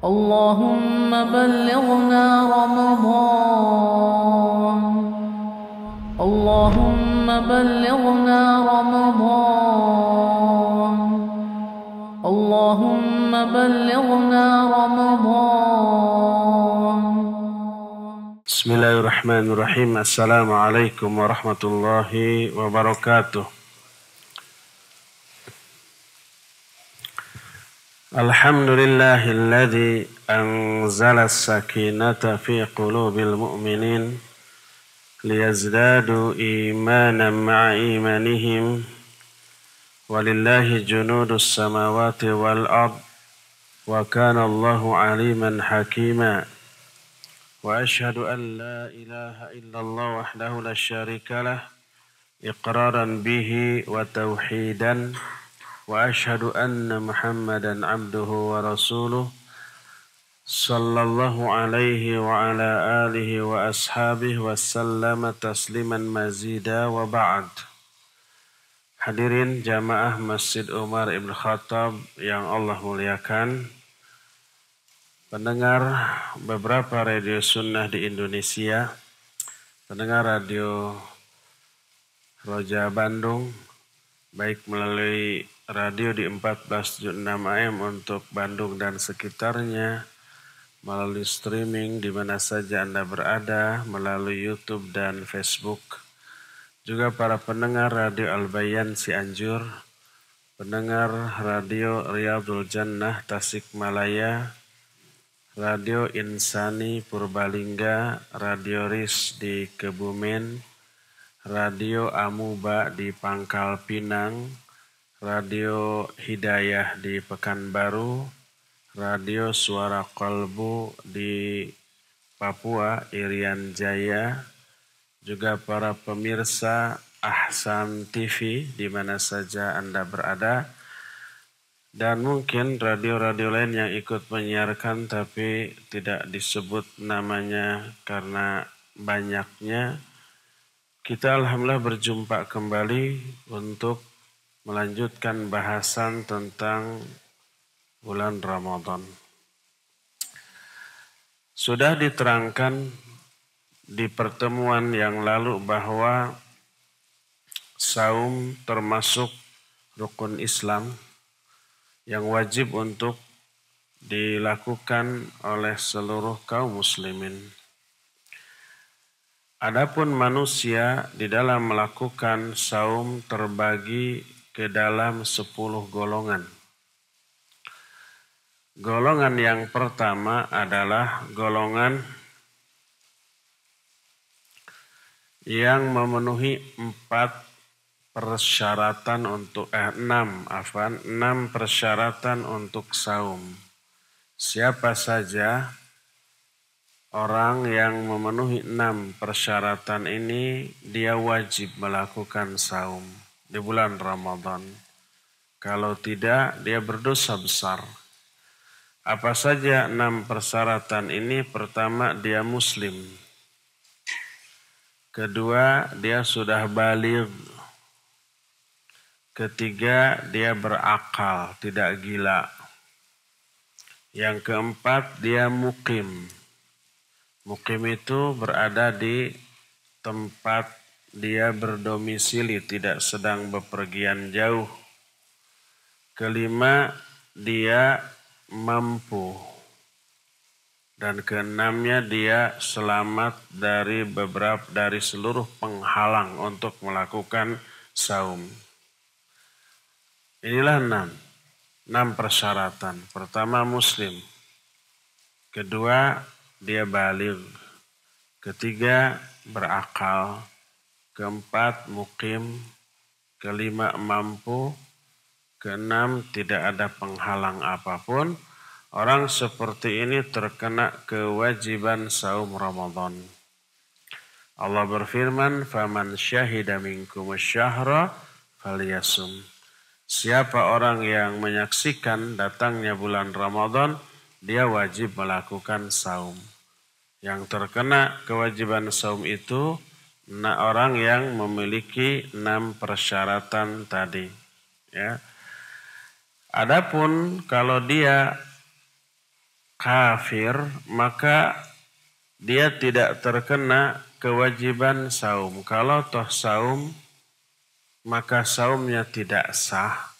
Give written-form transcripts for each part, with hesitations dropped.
اللهم بلغنا رمضان اللهم بلغنا رمضان اللهم بلغنا رمضان. Bismillahirrahmanirrahim. Assalamualaikum warahmatullahi wabarakatuh. Alhamdulillahilladzi anzala as-sakinata fi qulubil mu'minin liyazdadu imanan ma'a imanihim walillahi junudus samawati wal ard wa kana Allahu aliman hakima. وأشهد أن لا إله إلا الله وحده لا شريك له إقرارا به وتوحيدا وأشهد أن محمدا عبده ورسوله صلى الله عليه وعلى آله وأصحابه وسلم تسليما مزيدا وبعد. Hadirin jamaah Masjid Umar Ibn Khattab yang Allah muliakan, pendengar beberapa radio sunnah di Indonesia, pendengar radio Roja Bandung, baik melalui radio di 14.6 AM untuk Bandung dan sekitarnya, melalui streaming di mana saja Anda berada, melalui YouTube dan Facebook, juga para pendengar radio Al-Bayan Cianjur, pendengar radio Riyadul Jannah Tasikmalaya, Radio Insani Purbalingga, Radio RIS di Kebumen, Radio Amuba di Pangkal Pinang, Radio Hidayah di Pekanbaru, Radio Suara Kolbu di Papua, Irian Jaya, juga para pemirsa Ahsan TV di mana saja Anda berada, dan mungkin radio-radio lain yang ikut menyiarkan tapi tidak disebut namanya karena banyaknya. Kita alhamdulillah berjumpa kembali untuk melanjutkan bahasan tentang bulan Ramadan. Sudah diterangkan di pertemuan yang lalu bahwa saum termasuk rukun Islam yang wajib untuk dilakukan oleh seluruh kaum muslimin. Adapun manusia di dalam melakukan saum terbagi ke dalam 10 golongan. Golongan yang pertama adalah golongan yang memenuhi 6 persyaratan untuk saum. Siapa saja orang yang memenuhi 6 persyaratan ini, dia wajib melakukan saum di bulan Ramadan. Kalau tidak, dia berdosa besar. Apa saja 6 persyaratan ini? Pertama, dia muslim. Kedua, dia sudah baligh. Ketiga, dia berakal, tidak gila. Yang keempat, dia mukim. Mukim itu berada di tempat dia berdomisili, tidak sedang bepergian jauh. Kelima, dia mampu. Dan keenamnya, dia selamat dari seluruh penghalang untuk melakukan saum. Inilah 6 persyaratan. Pertama, muslim. Kedua, dia baligh. Ketiga, berakal. Keempat, mukim. Kelima, mampu. Keenam, tidak ada penghalang apapun. Orang seperti ini terkena kewajiban saum Ramadan. Allah berfirman, "Faman syahida minkumus syahra falyasum." Siapa orang yang menyaksikan datangnya bulan Ramadan, dia wajib melakukan saum. Yang terkena kewajiban saum itu orang yang memiliki 6 persyaratan tadi. Ya. Adapun kalau dia kafir, maka dia tidak terkena kewajiban saum. Kalau toh saum, maka saumnya tidak sah,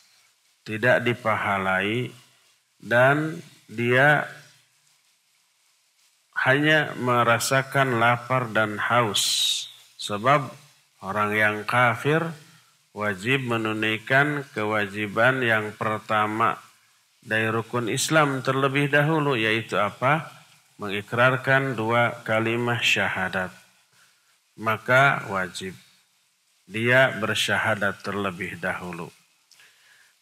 tidak dipahalai, dan dia hanya merasakan lapar dan haus. Sebab orang yang kafir wajib menunaikan kewajiban yang pertama dari rukun Islam terlebih dahulu, yaitu apa? Mengikrarkan 2 kalimat syahadat. Maka wajib dia bersyahadat terlebih dahulu.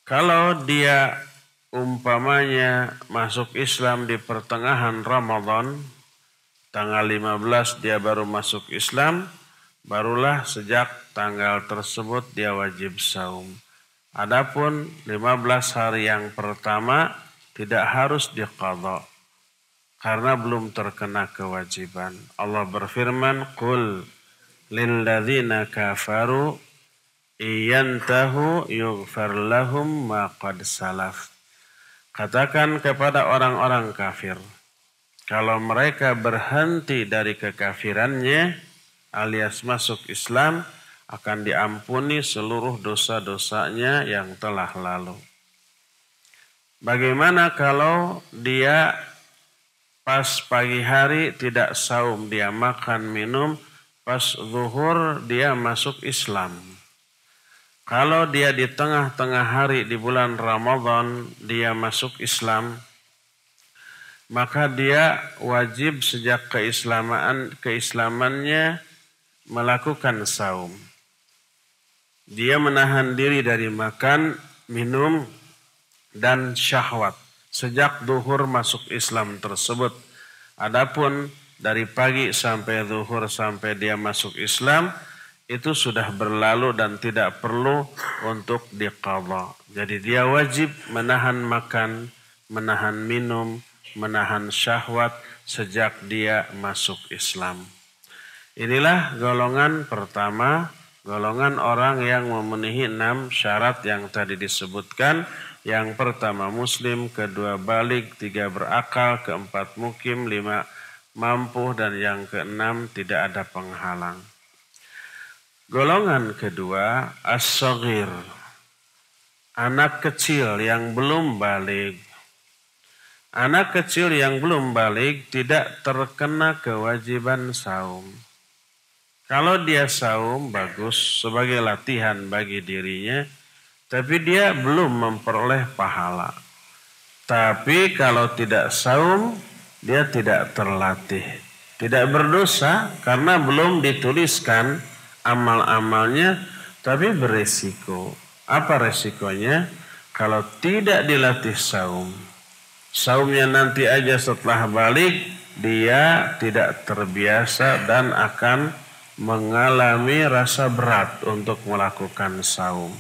Kalau dia umpamanya masuk Islam di pertengahan Ramadan, tanggal 15 dia baru masuk Islam, barulah sejak tanggal tersebut dia wajib saum. Adapun 15 hari yang pertama tidak harus diqadha karena belum terkena kewajiban. Allah berfirman, "Qul lilladzina kafaru iyantahu yughfar lahum ma qad salaf." Katakan kepada orang-orang kafir, kalau mereka berhenti dari kekafirannya alias masuk Islam, akan diampuni seluruh dosa-dosanya yang telah lalu. Bagaimana kalau dia pas pagi hari tidak saum, dia makan minum, pas zuhur dia masuk Islam. Kalau dia di tengah-tengah hari di bulan Ramadan dia masuk Islam, maka dia wajib sejak keislamannya melakukan saum. Dia menahan diri dari makan, minum, dan syahwat sejak zuhur masuk Islam tersebut. Adapun dari pagi sampai zuhur sampai dia masuk Islam, itu sudah berlalu dan tidak perlu untuk diqadha. Jadi dia wajib menahan makan, menahan minum, menahan syahwat sejak dia masuk Islam. Inilah golongan pertama, golongan orang yang memenuhi 6 syarat yang tadi disebutkan. Yang pertama muslim, kedua balik, 3 berakal, keempat mukim, 5 mampu, dan yang keenam tidak ada penghalang. Golongan kedua as-saghir, anak kecil yang belum balik. Anak kecil yang belum balik tidak terkena kewajiban saum. Kalau dia saum bagus sebagai latihan bagi dirinya, tapi dia belum memperoleh pahala. Tapi kalau tidak saum, dia tidak terlatih. Tidak berdosa karena belum dituliskan amal-amalnya, tapi beresiko. Apa resikonya? Kalau tidak dilatih saum, saumnya nanti aja setelah balik, dia tidak terbiasa dan akan mengalami rasa berat untuk melakukan saum.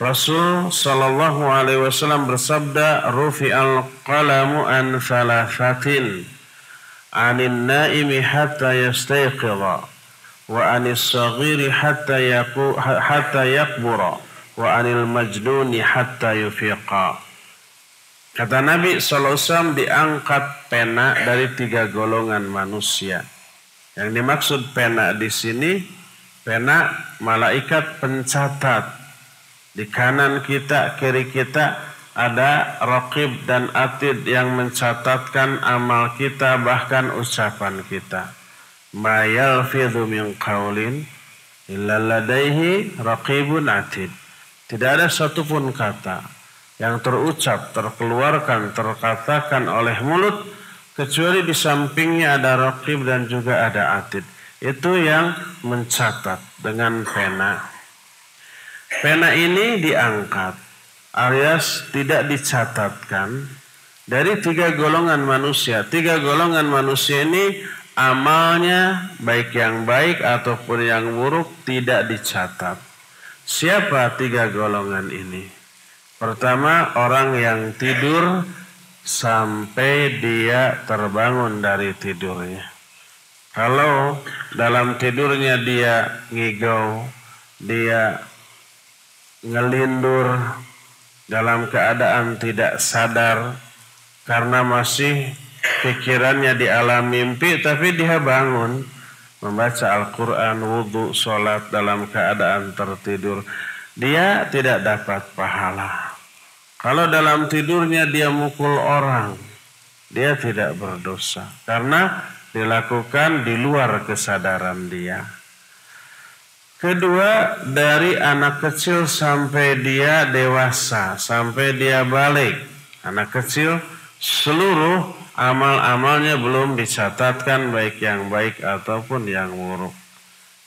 Rasul sallallahu alaihi wasallam bersabda, "Rufi'al qalamu an thalathatin, 'anil naimi hatta yastayqidha, wa 'anis saghiri hatta yakbura, wa 'anil majnuni hatta yufiqa." Kata Nabi sallallahu alaihi wasallam, diangkat pena dari 3 golongan manusia. Yang dimaksud pena di sini, pena malaikat pencatat. Di kanan kita, kiri kita ada raqib dan atid yang mencatatkan amal kita, bahkan ucapan kita. Ma yalfidhu min qawlin illa ladaihi raqibun atid. Tidak ada satupun kata yang terucap, terkeluarkan, terkatakan oleh mulut kecuali di sampingnya ada raqib dan juga ada atid. Itu yang mencatat dengan pena. Pena ini diangkat alias tidak dicatatkan dari 3 golongan manusia. 3 golongan manusia ini amalnya baik yang baik ataupun yang buruk tidak dicatat. Siapa 3 golongan ini? Pertama, orang yang tidur sampai dia terbangun dari tidurnya. Kalau dalam tidurnya dia ngigau, dia ngelindur dalam keadaan tidak sadar, karena masih pikirannya di alam mimpi, tapi dia bangun membaca Al-Quran, wudhu, sholat dalam keadaan tertidur, dia tidak dapat pahala. Kalau dalam tidurnya dia mukul orang, dia tidak berdosa karena dilakukan di luar kesadaran dia. Kedua, dari anak kecil sampai dia dewasa, sampai dia balik. Anak kecil seluruh amal-amalnya belum dicatatkan, baik yang baik ataupun yang buruk.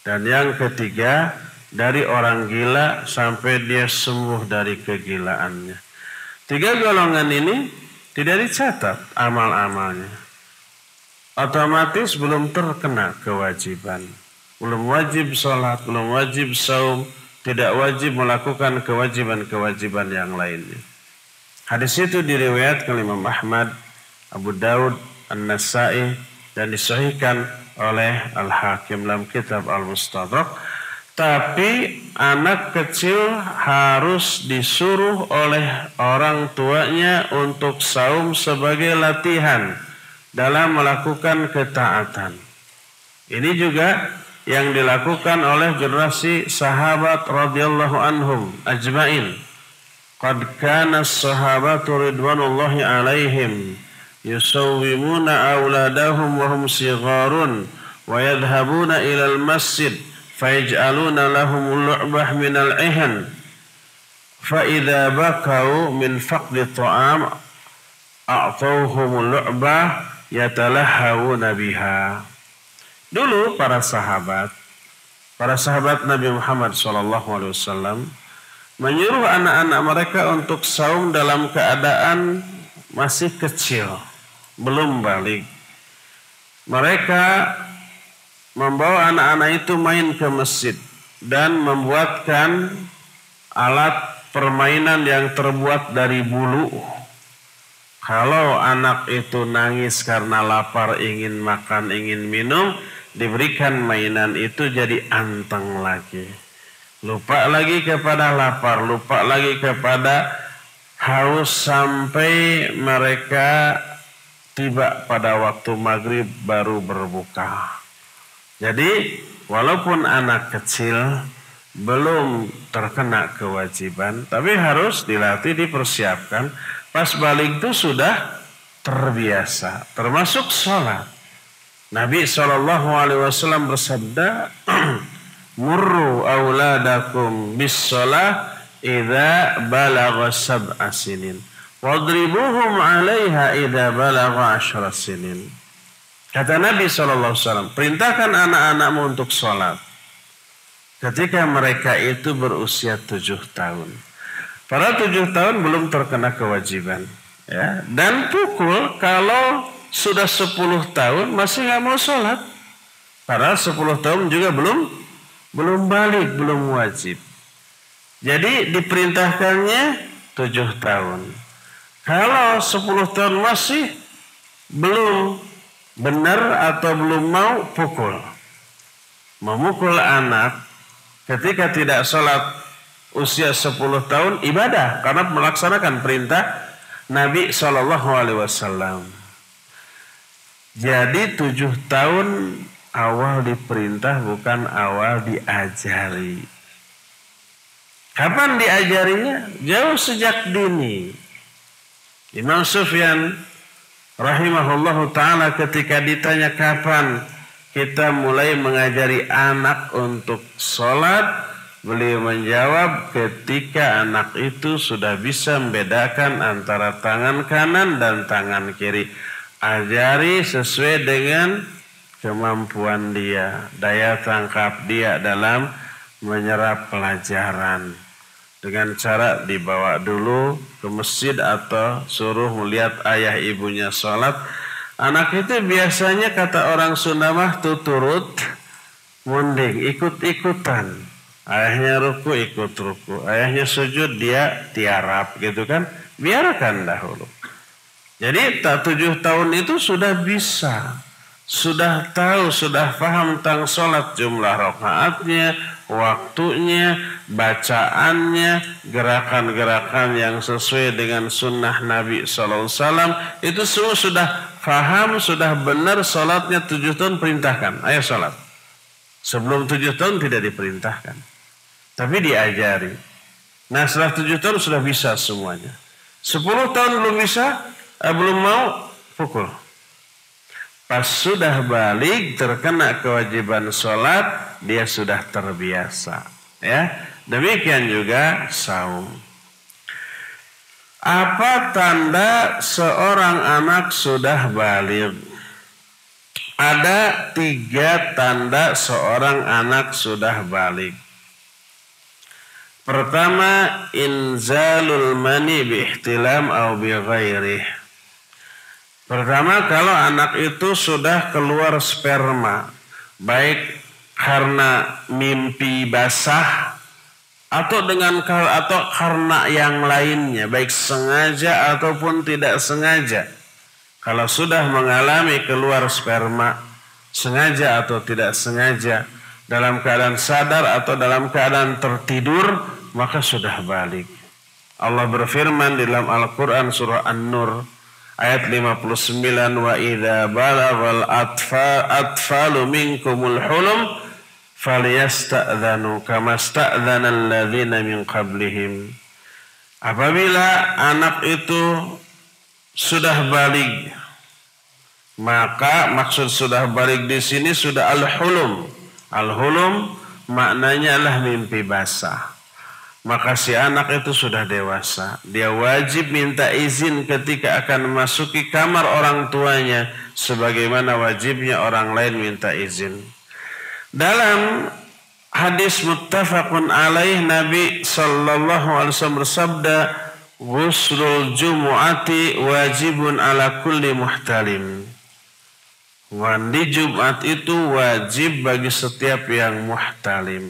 Dan yang ketiga, dari orang gila sampai dia sembuh dari kegilaannya. 3 golongan ini tidak dicatat amal-amalnya. Otomatis belum terkena kewajiban. Belum wajib sholat, belum wajib saum, tidak wajib melakukan kewajiban-kewajiban yang lainnya. Hadis itu diriwayatkan Imam Ahmad, Abu Daud, An-Nasai, dan disahihkan oleh Al-Hakim dalam kitab Al-Mustadrak. Tapi anak kecil harus disuruh oleh orang tuanya untuk saum sebagai latihan dalam melakukan ketaatan. Ini juga yang dilakukan oleh generasi sahabat radhiyallahu anhum ajmain. Qad kana as-sahabatu ridwanullahi alaihim yusawwimuna auladahum wa hum sigharun wa yadhhabuna ila al-masjid fayaj'aluna lahum lu'bah min al-ihan fa idza bakau min faqdi ta'am a'tawhum lu'bah yatalahhawuna biha. Dulu para sahabat Nabi Muhammad SAW menyuruh anak-anak mereka untuk saum dalam keadaan masih kecil, belum balik. Mereka membawa anak-anak itu main ke masjid dan membuatkan alat permainan yang terbuat dari bulu. Kalau anak itu nangis karena lapar, ingin makan, ingin minum, diberikan mainan itu jadi anteng lagi. Lupa lagi kepada lapar, lupa lagi kepada haus sampai mereka tiba pada waktu maghrib baru berbuka. Jadi walaupun anak kecil belum terkena kewajiban, tapi harus dilatih, dipersiapkan. Pas balik itu sudah terbiasa, termasuk sholat. Nabi SAW bersabda, murru auladakum bis-shalah idza balagha sab'a sinin wadribuhum 'alaiha idza balagha 10 sinin. Kata Nabi SAW, perintahkan anak-anakmu untuk sholat ketika mereka itu berusia 7 tahun. Pada 7 tahun belum terkena kewajiban, ya. Dan pukul kalau sudah 10 tahun masih nggak mau sholat. Padahal 10 tahun juga belum balik, belum wajib. Jadi diperintahkannya 7 tahun. Kalau 10 tahun masih belum benar atau belum mau, pukul. Memukul anak ketika tidak sholat usia 10 tahun ibadah karena melaksanakan perintah Nabi SAW. Jadi 7 tahun awal diperintah, bukan awal diajari. Kapan diajarinya? Jauh sejak dini. Imam Sufyan rahimahullahu ta'ala ketika ditanya kapan kita mulai mengajari anak untuk sholat, beliau menjawab ketika anak itu sudah bisa membedakan antara tangan kanan dan tangan kiri. Ajari sesuai dengan kemampuan dia, daya tangkap dia dalam menyerap pelajaran. Dengan cara dibawa dulu ke masjid atau suruh melihat ayah ibunya sholat. Anak itu biasanya kata orang Sunda mah tuturut munding, ikut-ikutan. Ayahnya ruku ikut ruku, ayahnya sujud dia tiarap gitu kan. Biarkan dahulu. Jadi 7 tahun itu sudah bisa, sudah tahu, sudah paham tentang sholat, jumlah rakaatnya, waktunya, bacaannya, gerakan-gerakan yang sesuai dengan sunnah Nabi SAW. Itu semua sudah paham, sudah benar sholatnya 7 tahun perintahkan. Ayo sholat. Sebelum 7 tahun tidak diperintahkan. Tapi diajari. Nah setelah 7 tahun sudah bisa semuanya. 10 tahun belum bisa, belum mau, pukul. Pas sudah balik terkena kewajiban sholat, dia sudah terbiasa. Ya, demikian juga saum. Apa tanda seorang anak sudah balik? Ada 3 tanda seorang anak sudah balik. Pertama, inzalul mani biihtilam au bighairih. Pertama, kalau anak itu sudah keluar sperma, baik karena mimpi basah atau karena yang lainnya, baik sengaja ataupun tidak sengaja. Kalau sudah mengalami keluar sperma, sengaja atau tidak sengaja, dalam keadaan sadar atau dalam keadaan tertidur, maka sudah balik. Allah berfirman di dalam Al-Quran surah An-Nur ayat 59, wa idza balaghal atfalu minkumul hulum falyasta'dzanu kama sta'dzana alladzina min qablihim. Apabila anak itu sudah balik, maka maksud sudah balik di sini sudah al-hulum. Al-hulum maknanya adalah mimpi basah. Maka si anak itu sudah dewasa. Dia wajib minta izin ketika akan memasuki kamar orang tuanya, sebagaimana wajibnya orang lain minta izin. Dalam hadis muttafaqun alaih, Nabi sallallahu alaihi wasallam bersabda, "Ghuslul jumu'ati wajibun ala kulli muhtalim." Mandi Jumat itu wajib bagi setiap yang muhtalim.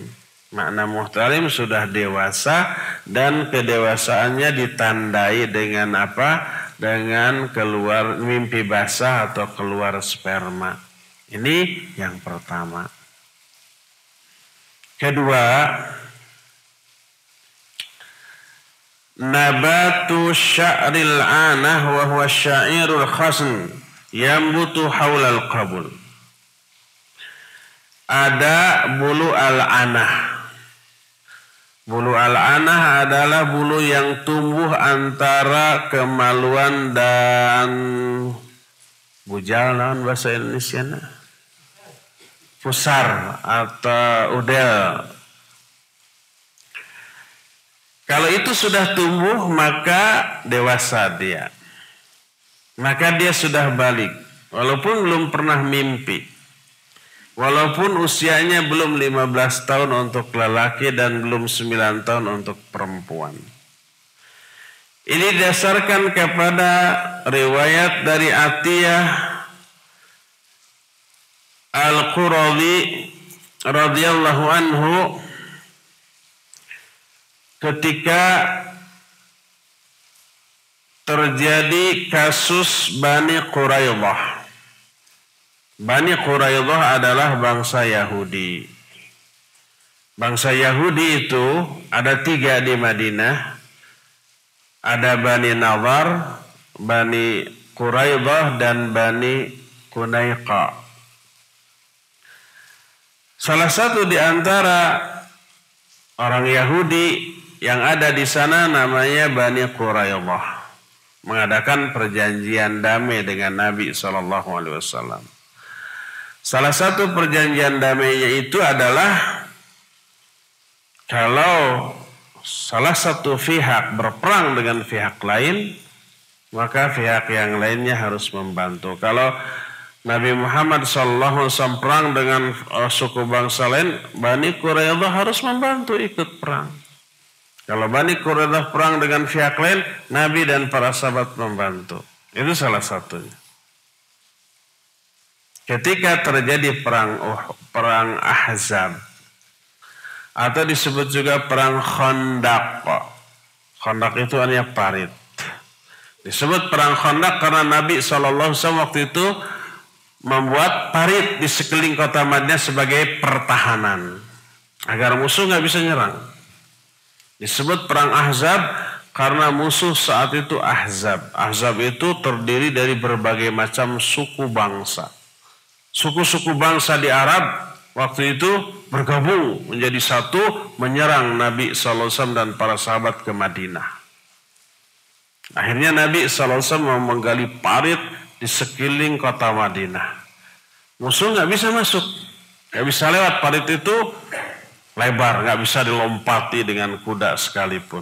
Makna muhtalim sudah dewasa dan kedewasaannya ditandai dengan apa? Dengan keluar mimpi basah atau keluar sperma. Ini yang pertama. Kedua, nabatu sya'ril anah wa huwa syairul khasn yambutu haulal qabul. Ada bulu al-anah. Bulu al-anah adalah bulu yang tumbuh antara kemaluan dan bujal, naon bahasa Indonesia, pusar atau udel. Kalau itu sudah tumbuh maka dewasa dia. Maka dia sudah balik. Walaupun belum pernah mimpi. Walaupun usianya belum 15 tahun untuk lelaki dan belum 9 tahun untuk perempuan. Ini didasarkan kepada riwayat dari Atiyah Al-Quradi radhiyallahu anhu ketika terjadi kasus Bani Quraidah. Bani Quraidah adalah bangsa Yahudi. Bangsa Yahudi itu ada 3 di Madinah. Ada Bani Nadhar, Bani Quraidah, dan Bani Qunaiqa. Salah satu di antara orang Yahudi yang ada di sana namanya Bani Quraidah, mengadakan perjanjian damai dengan Nabi SAW. Salah satu perjanjian damainya itu adalah kalau salah satu pihak berperang dengan pihak lain, maka pihak yang lainnya harus membantu. Kalau Nabi Muhammad SAW perang dengan suku bangsa lain, Bani Quraidah harus membantu ikut perang. Kalau Bani Quraidah perang dengan pihak lain, Nabi dan para sahabat membantu. Itu salah satunya. Ketika terjadi perang Ahzab, atau disebut juga perang Khandaq. Khandaq itu artinya parit. Disebut perang Khandaq karena Nabi SAW waktu itu membuat parit di sekeliling kota Madinah sebagai pertahanan. agar musuh nggak bisa nyerang. Disebut perang Ahzab karena musuh saat itu Ahzab. Ahzab itu terdiri dari berbagai macam suku bangsa. Suku-suku bangsa di Arab waktu itu bergabung menjadi satu menyerang Nabi SAW dan para sahabat ke Madinah. Akhirnya Nabi SAW menggali parit di sekeliling kota Madinah. Musuh nggak bisa masuk, nggak bisa lewat parit itu lebar, nggak bisa dilompati dengan kuda sekalipun.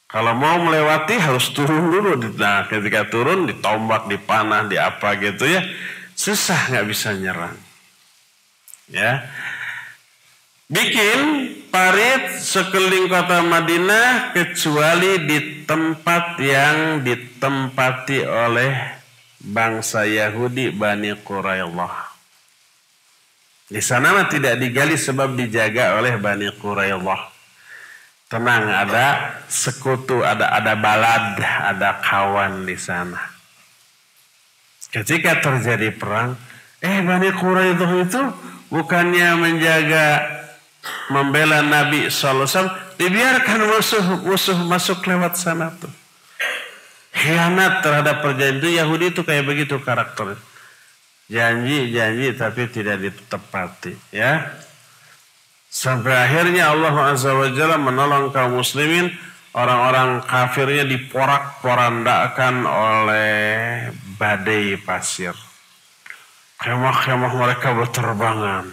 Kalau mau melewati harus turun dulu. Nah, ketika turun ditombak, dipanah, di apa gitu ya, susah, nggak bisa nyerang. Ya, bikin parit sekeliling kota Madinah kecuali di tempat yang ditempati oleh bangsa Yahudi Bani Quraidah. Di sana mah tidak digali sebab dijaga oleh Bani Quraidah. Tenang, ada sekutu, ada balad, ada kawan di sana. Ketika terjadi perang, Bani Quraidah itu bukannya menjaga, membela Nabi SAW, dibiarkan musuh masuk lewat sana tuh. Khianat terhadap perjanjian itu, Yahudi itu kayak begitu karakternya. Janji tapi tidak ditepati, ya. Sampai akhirnya Allah Azza wa Jalla menolong kaum muslimin, orang-orang kafirnya diporak-porandakan oleh badai pasir. Kemah-kemah mereka berterbangan.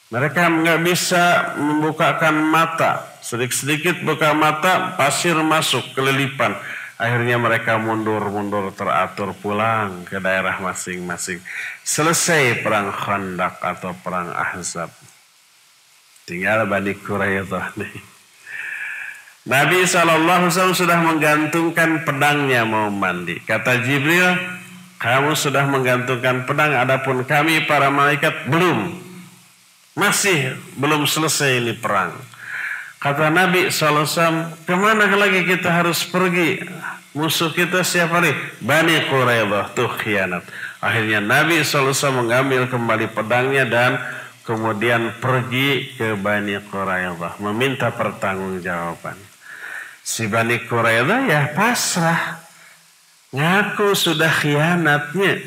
Mereka nggak bisa membukakan mata. Sedikit-sedikit buka mata, pasir masuk, kelilipan. Akhirnya mereka mundur teratur pulang ke daerah masing-masing. Selesai perang Khandaq atau perang Ahzab. Tinggal Bani Quraidah nih. Nabi SAW sudah menggantungkan pedangnya mau mandi. Kata Jibril, kamu sudah menggantungkan pedang, adapun kami para malaikat belum. Masih belum selesai ini perang. Kata Nabi SAW, kemana lagi kita harus pergi? Musuh kita siapa nih? Bani Quraidah, tuh khianat. Akhirnya Nabi SAW mengambil kembali pedangnya dan kemudian pergi ke Bani Quraidah, meminta pertanggungjawaban. Si Bani Quraidah ya pasrah, ngaku sudah khianatnya.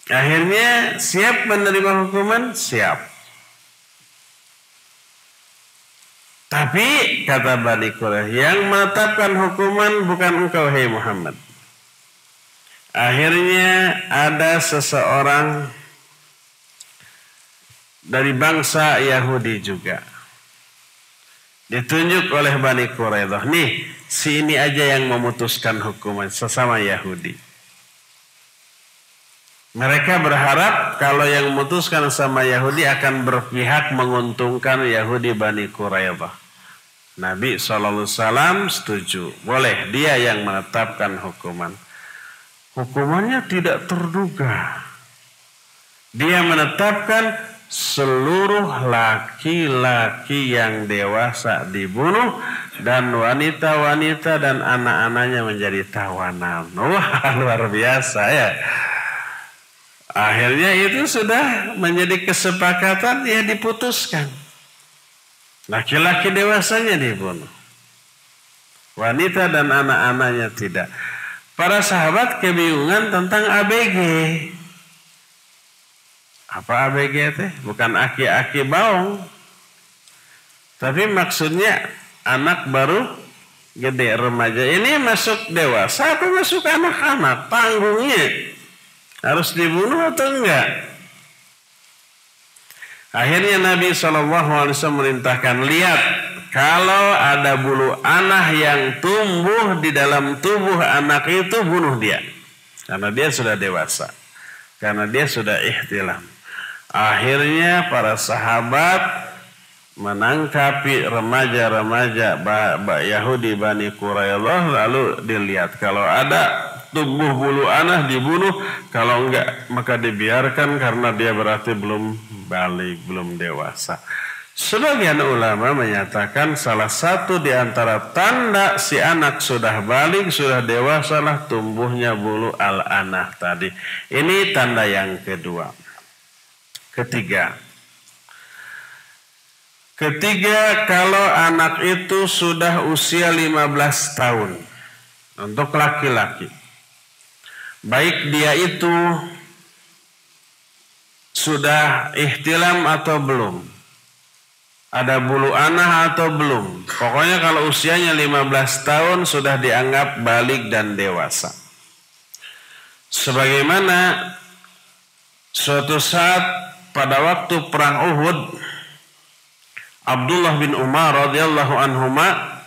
Akhirnya siap menerima hukuman, siap. Tapi kata Bani Quraidah, yang menetapkan hukuman bukan engkau, hai Muhammad. Akhirnya ada seseorang dari bangsa Yahudi juga ditunjuk oleh Bani Quraidah. Nih, si ini aja yang memutuskan hukuman, sesama Yahudi. Mereka berharap kalau yang memutuskan sama Yahudi akan berpihak menguntungkan Yahudi Bani Quraidah. Nabi SAW setuju. Boleh, dia yang menetapkan hukuman. Hukumannya tidak terduga. Dia menetapkan seluruh laki-laki yang dewasa dibunuh dan wanita-wanita dan anak-anaknya menjadi tawanan. Wah, luar biasa ya. Akhirnya itu sudah menjadi kesepakatan, ya diputuskan. Laki-laki dewasanya dibunuh. Wanita dan anak-anaknya tidak. Para sahabat kebingungan tentang ABG. Apa ABG teh? Bukan aki-aki baung. Tapi maksudnya anak baru gede, remaja. Ini masuk dewasa atau masuk anak-anak? Tanggungnya harus dibunuh atau enggak? Akhirnya Nabi SAW merintahkan, lihat, kalau ada bulu anak yang tumbuh di dalam tubuh anak itu, bunuh dia. Karena dia sudah dewasa. Karena dia sudah ihtilam. Akhirnya para sahabat menangkapi remaja-remaja Yahudi Bani Quraidah, lalu dilihat kalau ada tumbuh bulu anak dibunuh, kalau enggak maka dibiarkan karena dia berarti belum balik, belum dewasa. Sebagian ulama menyatakan salah satu di antara tanda si anak sudah balik, sudah dewasa lah tumbuhnya bulu al-anah tadi. Ini tanda yang kedua. Ketiga, Ketiga, kalau anak itu sudah usia 15 tahun untuk laki-laki. Baik dia itu sudah ihtilam atau belum, ada bulu anah atau belum. Pokoknya kalau usianya 15 tahun sudah dianggap balik dan dewasa. Sebagaimana suatu saat pada waktu perang Uhud, Abdullah bin Umar radhiyallahu anhuma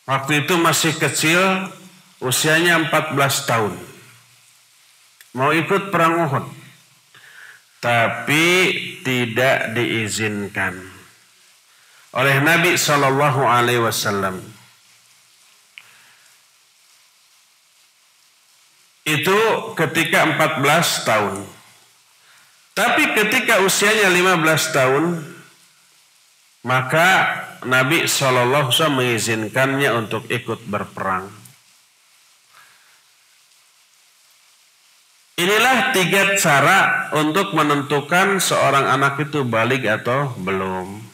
waktu itu masih kecil, usianya 14 tahun. Mau ikut perang Uhud, tapi tidak diizinkan oleh Nabi sallallahu alaihi wasallam. Itu ketika 14 tahun. Tapi ketika usianya 15 tahun, maka Nabi SAW mengizinkannya untuk ikut berperang. Inilah 3 cara untuk menentukan seorang anak itu balik atau belum.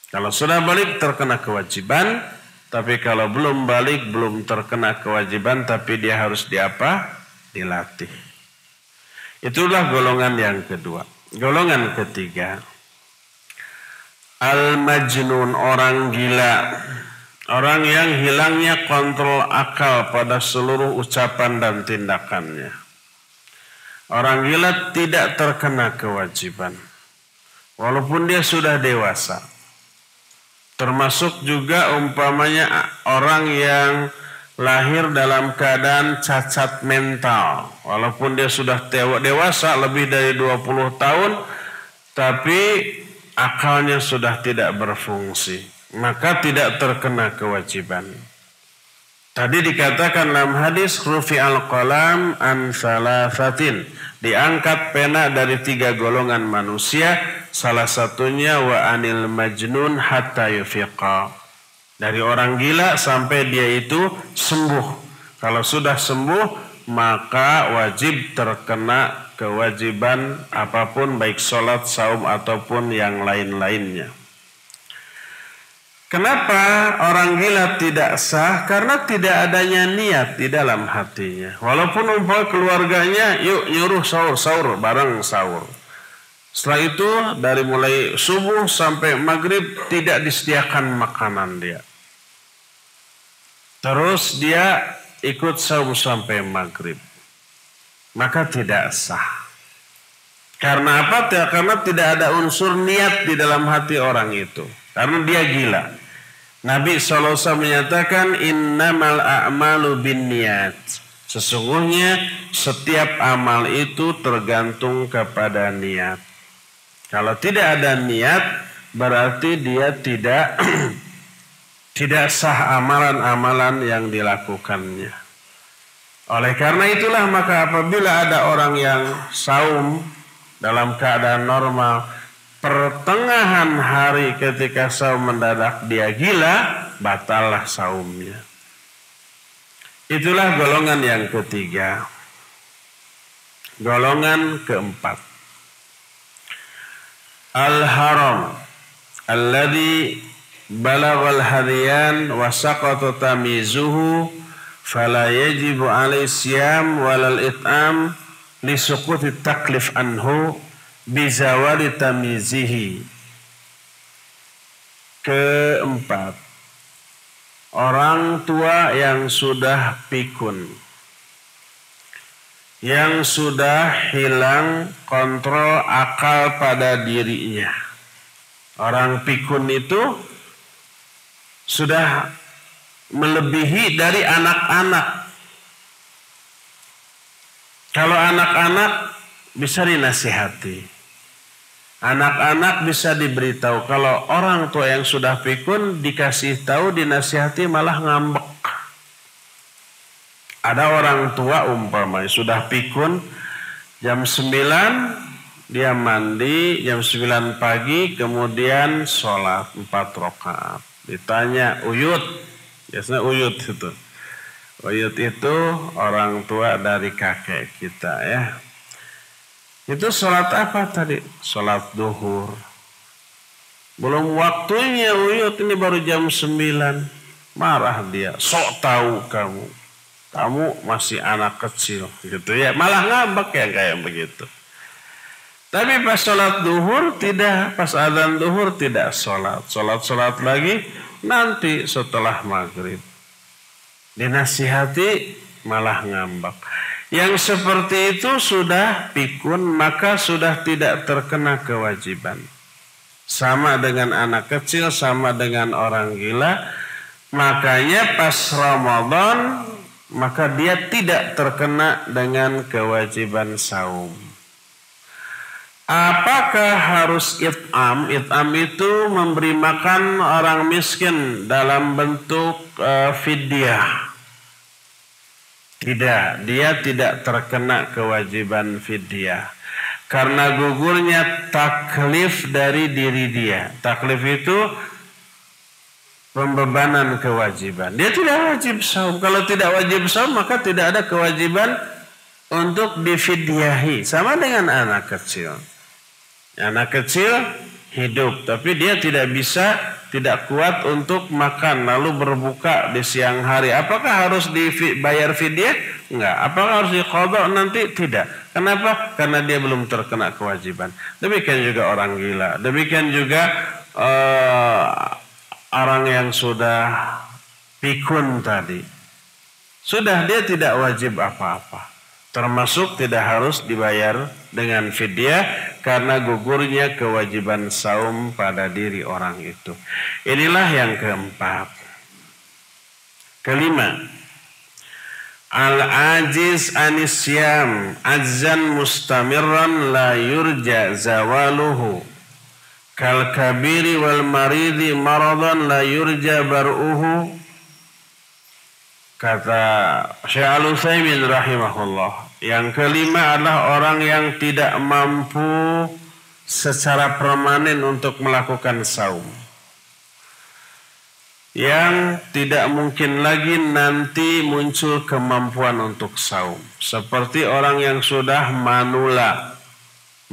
Kalau sudah balik terkena kewajiban, tapi kalau belum balik belum terkena kewajiban, tapi dia harus dilatih. Itulah golongan yang kedua. Golongan ketiga, al-majnun, orang gila. Orang yang hilangnya kontrol akal pada seluruh ucapan dan tindakannya. Orang gila tidak terkena kewajiban, walaupun dia sudah dewasa. Termasuk juga umpamanya orang yang lahir dalam keadaan cacat mental. Walaupun dia sudah dewasa lebih dari 20 tahun, tapi akalnya sudah tidak berfungsi, maka tidak terkena kewajiban. Tadi dikatakan dalam hadis rufi'al qalam an salasatin, diangkat pena dari 3 golongan manusia, salah satunya wa anil majnun hatta yufiqa, dari orang gila sampai dia itu sembuh. Kalau sudah sembuh maka wajib terkena kewajiban apapun, baik sholat, saum ataupun yang lain-lainnya. Kenapa orang gila tidak sah? Karena tidak adanya niat di dalam hatinya. Walaupun umpama keluarganya yuk nyuruh sahur bareng sahur. Setelah itu dari mulai subuh sampai maghrib tidak disediakan makanan dia. Terus dia ikut saum sampai maghrib, maka tidak sah. Karena apa? Karena tidak ada unsur niat di dalam hati orang itu. Karena dia gila. Nabi SAW menyatakan innamal a'malu binniyat. Sesungguhnya setiap amal itu tergantung kepada niat. Kalau tidak ada niat, berarti dia tidak sah amalan-amalan yang dilakukannya. Oleh karena itulah maka apabila ada orang yang saum dalam keadaan normal, pertengahan hari ketika saum mendadak dia gila, batallah saumnya. Itulah golongan yang ketiga. Golongan keempat, al-haram alladhi balaghal hadiyan wa saqata tamizuhu fala yajibu alaihi siyam walal it'am li suquti taklif anhu bizawali tamizihi. Keempat, orang tua yang sudah pikun, yang sudah hilang kontrol akal pada dirinya. Orang pikun itu sudah melebihi dari anak-anak. Kalau anak-anak bisa dinasihati, anak-anak bisa diberitahu. Kalau orang tua yang sudah pikun dikasih tahu, dinasihati malah ngambek. Ada orang tua umpamanya sudah pikun, jam 9 dia mandi, jam 9 pagi kemudian sholat 4 rakaat. Ditanya uyut, biasanya uyut itu. Uyut itu orang tua dari kakek kita ya. Itu sholat apa tadi? Sholat duhur. Belum waktunya Uyut, ini baru jam 9. Marah dia, sok tahu kamu. Kamu masih anak kecil gitu ya. Malah ngambek ya kayak begitu. Tapi pas sholat duhur tidak, pas adzan duhur tidak sholat. Sholat lagi nanti setelah maghrib. Dinasihati malah ngambek. Yang seperti itu sudah pikun, maka sudah tidak terkena kewajiban. Sama dengan anak kecil, sama dengan orang gila. Makanya pas Ramadan, maka dia tidak terkena dengan kewajiban saum. Apakah harus it'am? It'am itu memberi makan orang miskin dalam bentuk fidyah. Tidak, dia tidak terkena kewajiban fidyah. Karena gugurnya taklif dari diri dia. Taklif itu pembebanan kewajiban. Dia tidak wajib saum. Kalau tidak wajib saum, maka tidak ada kewajiban untuk difidyahi. Sama dengan anak kecil. Anak kecil hidup, tapi dia tidak kuat untuk makan, lalu berbuka di siang hari. Apakah harus dibayar fidyah? Enggak. Apakah harus diqadha nanti? Tidak. Kenapa? Karena dia belum terkena kewajiban. Demikian juga orang gila. Demikian juga orang yang sudah pikun tadi. Sudah, dia tidak wajib apa-apa. Termasuk tidak harus dibayar dengan fidyah karena gugurnya kewajiban saum pada diri orang itu. Inilah yang keempat. Kelima, al-ajiz anisyam azzan mustamirran la yurja zawaluhu kal kabiri wal maridi maradan la yurja bar'uhu. Kata Syekh Al-Utsaimin rahimahullah, yang kelima adalah orang yang tidak mampu secara permanen untuk melakukan saum. Yang tidak mungkin lagi nanti muncul kemampuan untuk saum. Seperti orang yang sudah manula,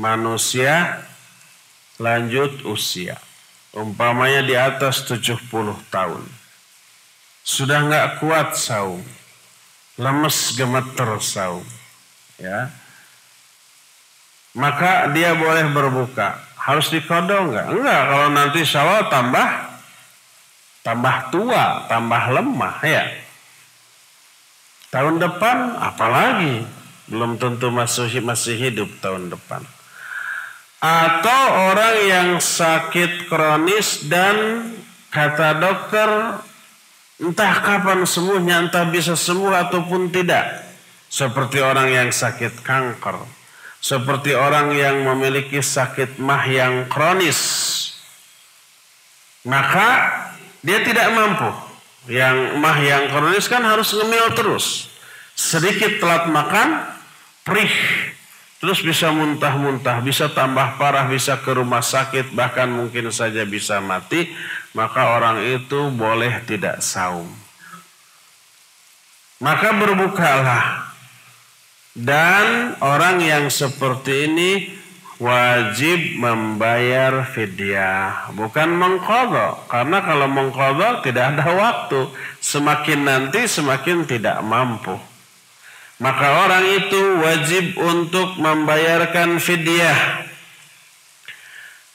manusia lanjut usia. Umpamanya di atas 70 tahun. Sudah nggak kuat saum, lemes gemeter saum, ya. Maka dia boleh berbuka. Harus diqadha nggak? Enggak. Kalau nanti Syawal tambah tua, tambah lemah, ya. Tahun depan apalagi, belum tentu masih hidup tahun depan. Atau orang yang sakit kronis dan kata dokter entah kapan sembuhnya, entah bisa sembuh ataupun tidak. Seperti orang yang sakit kanker. Seperti orang yang memiliki sakit mah yang kronis. Maka dia tidak mampu. Yang mah yang kronis kan harus ngemil terus. Sedikit telat makan, perih. Terus bisa muntah-muntah, bisa tambah parah, bisa ke rumah sakit, bahkan mungkin saja bisa mati. Maka orang itu boleh tidak saum. Maka berbukalah. Dan orang yang seperti ini wajib membayar fidyah. Bukan mengqadha. Karena kalau mengqadha tidak ada waktu. Semakin nanti semakin tidak mampu. Maka orang itu wajib untuk membayarkan fidyah.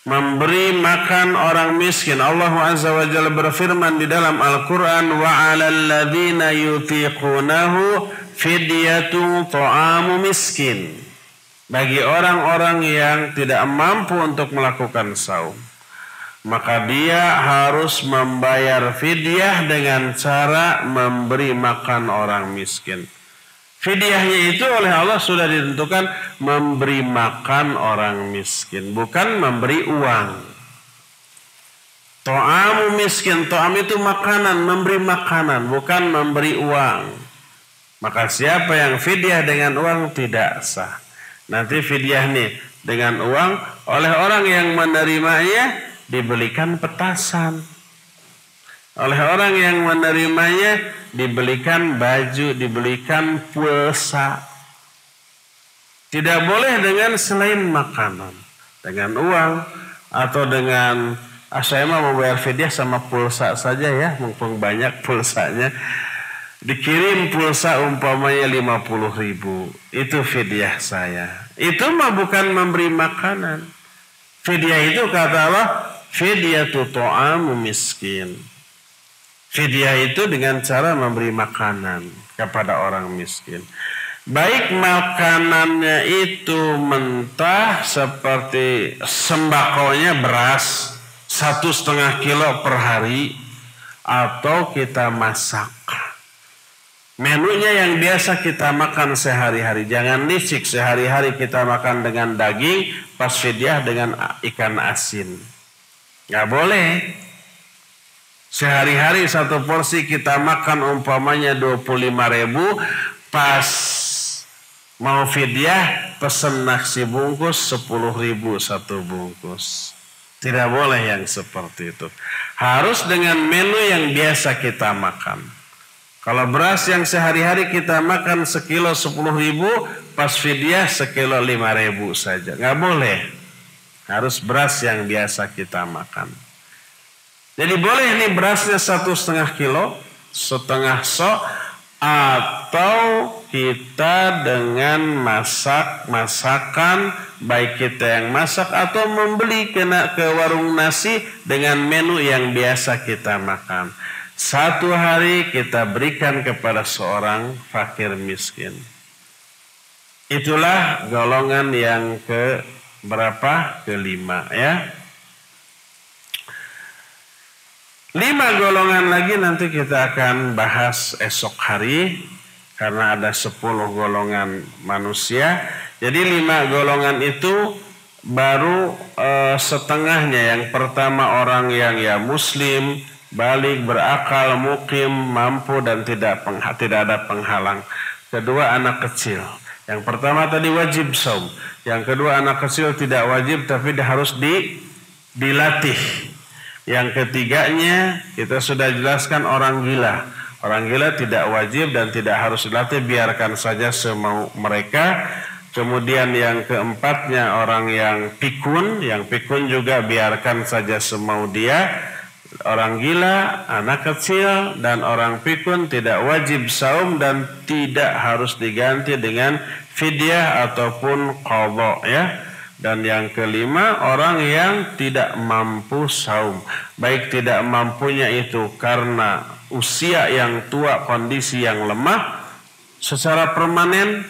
Memberi makan orang miskin. Allah Azza wa Jalla berfirman di dalam Al-Quran, wa 'alal ladzina yutiqunahu fidyatun ta'amu miskin. Bagi orang-orang yang tidak mampu untuk melakukan saum, maka dia harus membayar fidyah dengan cara memberi makan orang miskin. Fidyahnya itu oleh Allah sudah ditentukan memberi makan orang miskin, bukan memberi uang. Ta'amu miskin, ta'am itu makanan, memberi makanan, bukan memberi uang. Maka siapa yang fidyah dengan uang tidak sah. Nanti fidyah nih dengan uang oleh orang yang menerimanya dibelikan petasan. Oleh orang yang menerimanya dibelikan baju, dibelikan pulsa. Tidak boleh dengan selain makanan, dengan uang atau dengan Saya mah mau bayar fidyah sama pulsa saja ya, mumpung banyak pulsanya. Dikirim pulsa umpamanya 50.000, itu fidyah saya. Itu mah bukan memberi makanan. Fidyah itu kata Allah, fidyatu ta'amu miskin. Fidyah itu dengan cara memberi makanan kepada orang miskin. Baik makanannya itu mentah seperti sembakonya beras 1,5 kilo per hari, atau kita masak. Menunya yang biasa kita makan sehari-hari. Jangan licik sehari-hari kita makan dengan daging, pas fidyah dengan ikan asin. Gak boleh. Sehari-hari satu porsi kita makan umpamanya 25.000, pas mau fidyah pesen nasi bungkus 10.000 satu bungkus. Tidak boleh yang seperti itu. Harus dengan menu yang biasa kita makan. Kalau beras yang sehari-hari kita makan sekilo 10.000, pas fidyah sekilo 5.000 saja. Nggak boleh. Harus beras yang biasa kita makan. Jadi boleh ini berasnya 1,5 kilo, setengah sok, atau kita dengan masakan, baik kita yang masak atau membeli ke warung nasi dengan menu yang biasa kita makan. Satu hari kita berikan kepada seorang fakir miskin. Itulah golongan yang ke berapa? Kelima ya. 5 golongan lagi nanti kita akan bahas esok hari, karena ada 10 golongan manusia. Jadi 5 golongan itu baru setengahnya. Yang pertama orang yang ya muslim, balik, berakal, mukim, mampu dan tidak ada penghalang. Kedua anak kecil. Yang pertama tadi wajib saum. Yang kedua anak kecil tidak wajib tapi harus dilatih. Yang ketiganya kita sudah jelaskan orang gila. Orang gila tidak wajib dan tidak harus dilatih, biarkan saja semau mereka. Kemudian yang keempatnya orang yang pikun. Yang pikun juga biarkan saja semau dia. Orang gila, anak kecil, dan orang pikun tidak wajib saum dan tidak harus diganti dengan fidyah ataupun qadha ya. Dan yang kelima orang yang tidak mampu saum. Baik tidak mampunya itu karena usia yang tua, kondisi yang lemah secara permanen,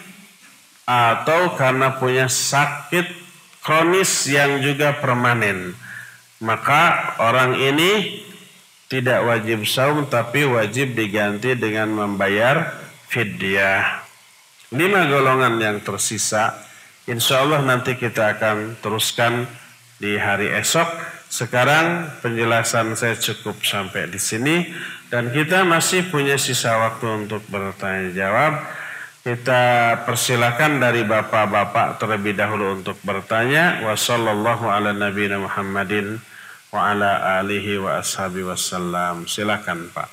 atau karena punya sakit kronis yang juga permanen. Maka orang ini tidak wajib saum tapi wajib diganti dengan membayar fidyah. 5 golongan yang tersisa insya Allah nanti kita akan teruskan di hari esok. Sekarang penjelasan saya cukup sampai di sini dan kita masih punya sisa waktu untuk bertanya jawab. Kita persilakan dari bapak-bapak terlebih dahulu untuk bertanya. Wassallallahu ala nabiyina Muhammadin wa ala alihi wa ashabi wassalam. Silakan Pak.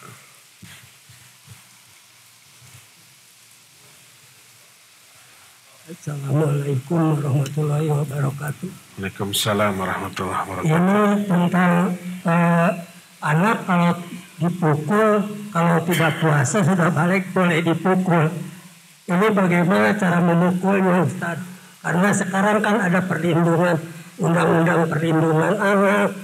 Assalamualaikum warahmatullahi wabarakatuh. Waalaikumsalam warahmatullahi wabarakatuh. Ini tentang anak kalau dipukul, kalau tidak puasa sudah balik boleh dipukul. Ini bagaimana cara memukulnya Ustaz? Karena sekarang kan ada perlindungan, undang-undang perlindungan anak,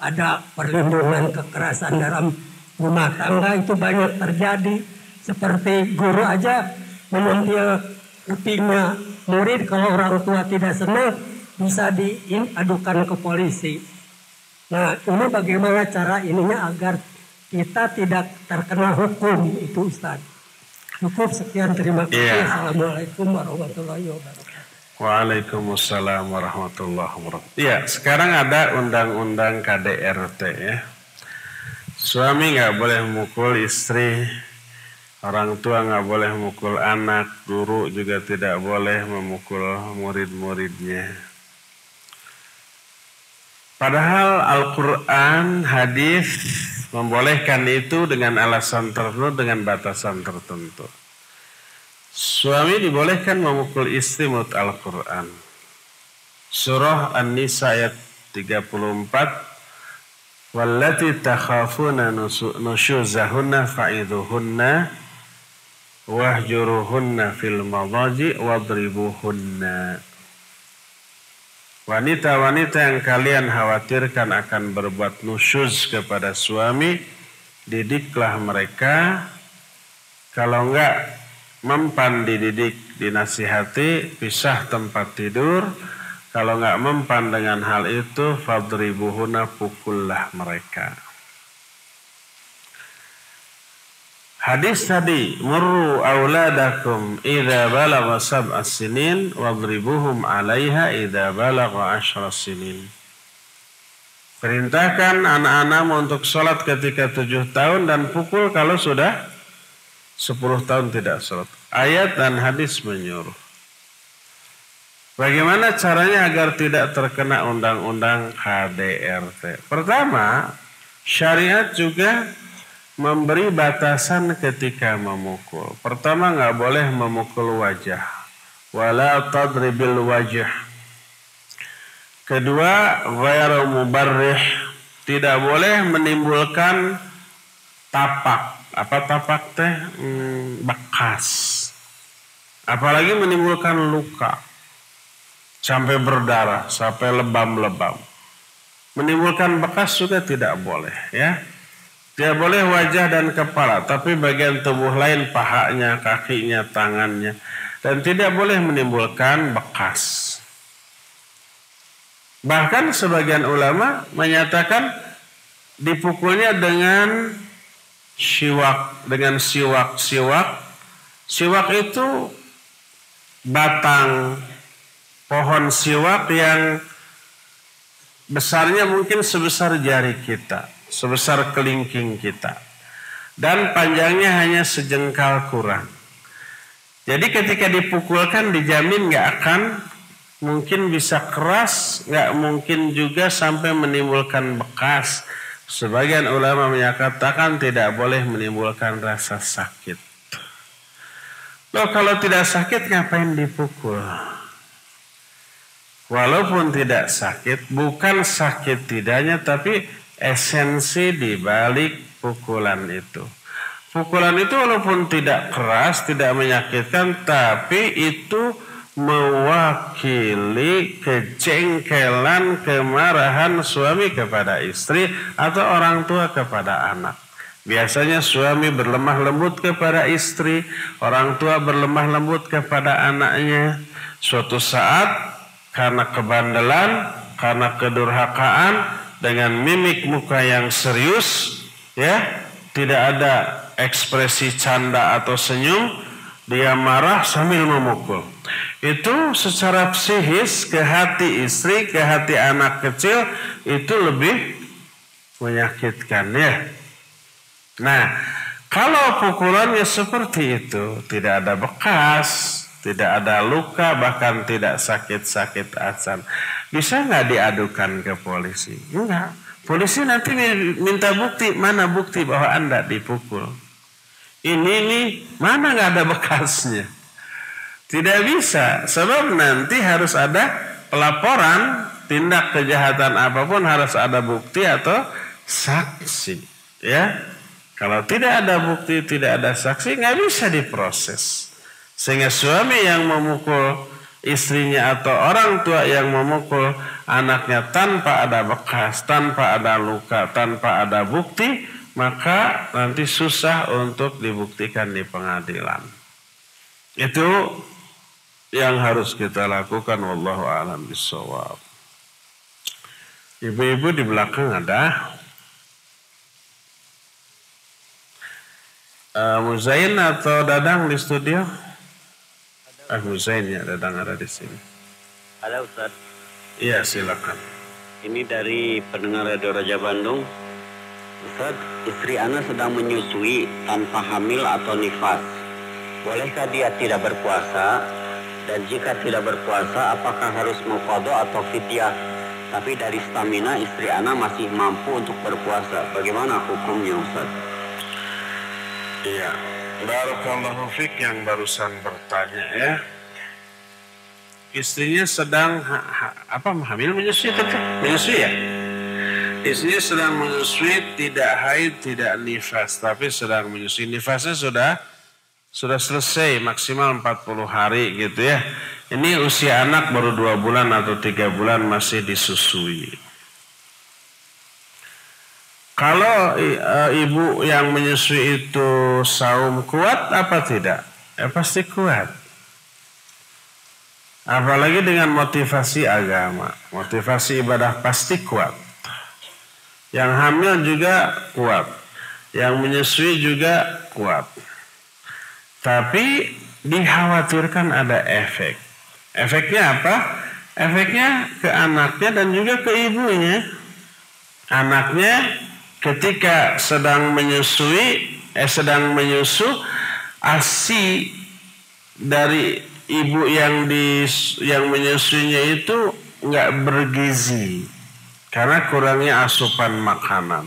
ada perlindungan kekerasan dalam rumah tangga, itu banyak terjadi. Seperti guru aja menyentil kupingnya murid, kalau orang tua tidak senang bisa diadukan ke polisi. Nah, ini bagaimana cara ininya agar kita tidak terkena hukum itu Ustaz? Cukup sekian, terima kasih. Assalamualaikum warahmatullahi wabarakatuh. Waalaikumsalam warahmatullahi wabarakatuh. Ya, sekarang ada undang-undang KDRT ya. Suami nggak boleh memukul istri, orang tua nggak boleh memukul anak, guru juga tidak boleh memukul murid-muridnya. Padahal Al-Quran, hadis membolehkan itu dengan alasan tertentu, dengan batasan tertentu. Suami dibolehkan memukul istri menurut Al-Quran. Surah An-Nisa ayat 34, Wallati takhafuna nusyuzahunna fa'idhuhunna wahjuruhunna fil madaji wadribuhunna. Wanita-wanita yang kalian khawatirkan akan berbuat nusyuz kepada suami, didiklah mereka. Kalau enggak mempan, dididik, dinasihati, pisah tempat tidur. Kalau enggak mempan dengan hal itu, fadribuhunna, pukullah mereka. Hadis tadi, murru auladakum idza balagha sab'a sinin wadribuhum 'alaiha idza balagha 10 sinin. Perintahkan anak-anakmu untuk sholat ketika 7 tahun dan pukul kalau sudah 10 tahun tidak sholat. Ayat dan hadis menyuruh. Bagaimana caranya agar tidak terkena undang-undang KDRT? Pertama, syariat juga memberi batasan ketika memukul. Pertama, nggak boleh memukul wajah. Wala tadribil wajah. Kedua, ghairu mubarrih. Tidak boleh menimbulkan tapak. Apa tapak teh? Bekas. Apalagi menimbulkan luka. Sampai berdarah, sampai lebam-lebam. Menimbulkan bekas juga tidak boleh, ya. Tidak boleh wajah dan kepala, tapi bagian tubuh lain, pahanya, kakinya, tangannya. Dan tidak boleh menimbulkan bekas. Bahkan sebagian ulama menyatakan dipukulnya dengan siwak. Dengan siwak. Siwak itu batang pohon siwak yang besarnya mungkin sebesar jari kita. Sebesar kelingking kita. Dan panjangnya hanya sejengkal kurang. Jadi ketika dipukulkan dijamin gak akan mungkin bisa keras, gak mungkin juga sampai menimbulkan bekas. Sebagian ulama menyatakan tidak boleh menimbulkan rasa sakit. Loh, kalau tidak sakit ngapain dipukul? Walaupun tidak sakit, bukan sakit tidaknya, tapi esensi di balik pukulan itu. Pukulan itu walaupun tidak keras, tidak menyakitkan, tapi itu mewakili kejengkelan, kemarahan suami kepada istri atau orang tua kepada anak. Biasanya suami berlemah lembut kepada istri, orang tua berlemah lembut kepada anaknya. Suatu saat karena kebandelan, karena kedurhakaan, dengan mimik muka yang serius, ya, tidak ada ekspresi canda atau senyum, dia marah sambil memukul. Itu secara psikis ke hati istri, ke hati anak kecil itu lebih menyakitkan, ya. Nah, kalau pukulannya seperti itu, tidak ada bekas, tidak ada luka, bahkan tidak sakit-sakit asan, bisa nggak diadukan ke polisi? Enggak. Polisi nanti minta bukti. Mana bukti bahwa Anda dipukul? Ini mana nggak ada bekasnya? Tidak bisa. Sebab nanti harus ada pelaporan tindak kejahatan apapun, harus ada bukti atau saksi. Ya, kalau tidak ada bukti, tidak ada saksi, nggak bisa diproses. Sehingga suami yang memukul istrinya atau orang tua yang memukul anaknya tanpa ada bekas, tanpa ada luka, tanpa ada bukti, maka nanti susah untuk dibuktikan di pengadilan. Itu yang harus kita lakukan. Wallahu a'lam bishawab. Ibu-ibu di belakang ada. Muzain atau Dadang di studio? Muzain ya, Dadang ada di sini. Halo Ustaz. Iya, silakan. Ini dari pendengar Radio Raja Bandung. Ustaz, istri Ana sedang menyusui tanpa hamil atau nifas. Bolehkah dia tidak berpuasa? Dan jika tidak berpuasa, apakah harus mengqadha atau fidyah? Tapi dari stamina istri Ana masih mampu untuk berpuasa. Bagaimana hukumnya, Ustaz? Iya. Barakallahu fiik yang barusan bertanya, ya. Istrinya sedang hamil, menyusui ya. Istrinya sedang menyusui, tidak haid, tidak nifas, tapi sedang menyusui. Nifasnya sudah selesai, maksimal 40 hari gitu ya. Ini usia anak baru 2 bulan atau 3 bulan masih disusui. Kalau ibu yang menyusui itu saum kuat apa tidak? Ya pasti kuat. Apalagi dengan motivasi agama, motivasi ibadah pasti kuat. Yang hamil juga kuat, yang menyusui juga kuat. Tapi dikhawatirkan ada efek. Efeknya apa? Efeknya ke anaknya dan juga ke ibunya. Anaknya ketika sedang menyusu, ASI dari ibu yang menyusuinya itu nggak bergizi karena kurangnya asupan makanan.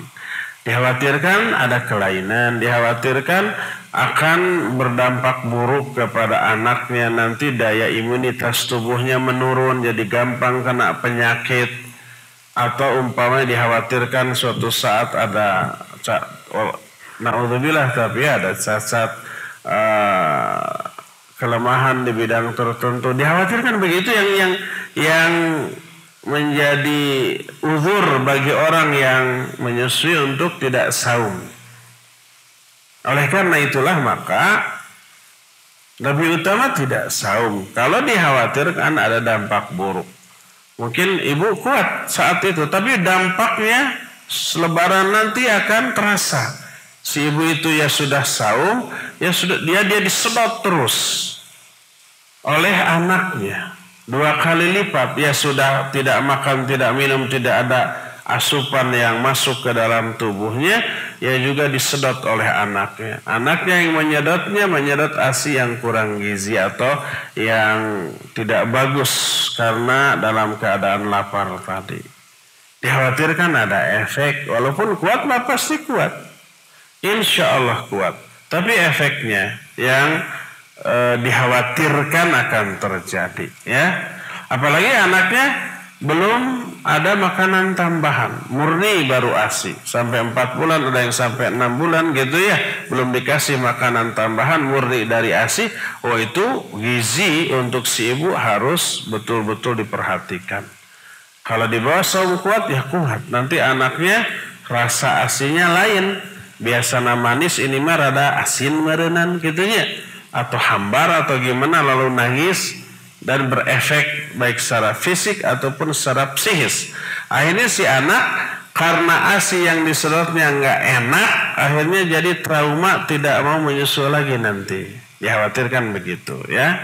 Dikhawatirkan ada kelainan, dikhawatirkan akan berdampak buruk kepada anaknya, nanti daya imunitas tubuhnya menurun, jadi gampang kena penyakit, atau umpamanya dikhawatirkan suatu saat ada naudzubillah, tapi ada cacat kelemahan di bidang tertentu, dikhawatirkan begitu yang menjadi uzur bagi orang yang menyusui untuk tidak saum. Oleh karena itulah maka lebih utama tidak saum kalau dikhawatirkan ada dampak buruk. Mungkin ibu kuat saat itu, tapi dampaknya Lebaran nanti akan terasa. Si ibu itu ya sudah saum, ya sudah dia disedot terus oleh anaknya 2 kali lipat, ya sudah tidak makan, tidak minum, tidak ada asupan yang masuk ke dalam tubuhnya, ya juga disedot oleh anaknya. Anaknya yang menyedot ASI yang kurang gizi atau yang tidak bagus karena dalam keadaan lapar tadi. Dikhawatirkan ada efek, walaupun kuat mah pasti kuat. Insya Allah kuat. Tapi efeknya yang dikhawatirkan akan terjadi, ya. Apalagi anaknya belum ada makanan tambahan, murni baru ASI sampai 4 bulan, ada yang sampai 6 bulan gitu ya, belum dikasih makanan tambahan, murni dari ASI. Oh, itu gizi untuk si ibu harus betul-betul diperhatikan. Kalau di bawah saum kuat ya kuat, nanti anaknya rasa ASInya lain, biasa manis, ini mah rada asin merenan gitunya, atau hambar atau gimana, lalu nangis dan berefek baik secara fisik ataupun secara psikis. Akhirnya si anak karena ASI yang disedotnya nggak enak, akhirnya jadi trauma, tidak mau menyusu lagi nanti. Dikhawatirkan begitu ya.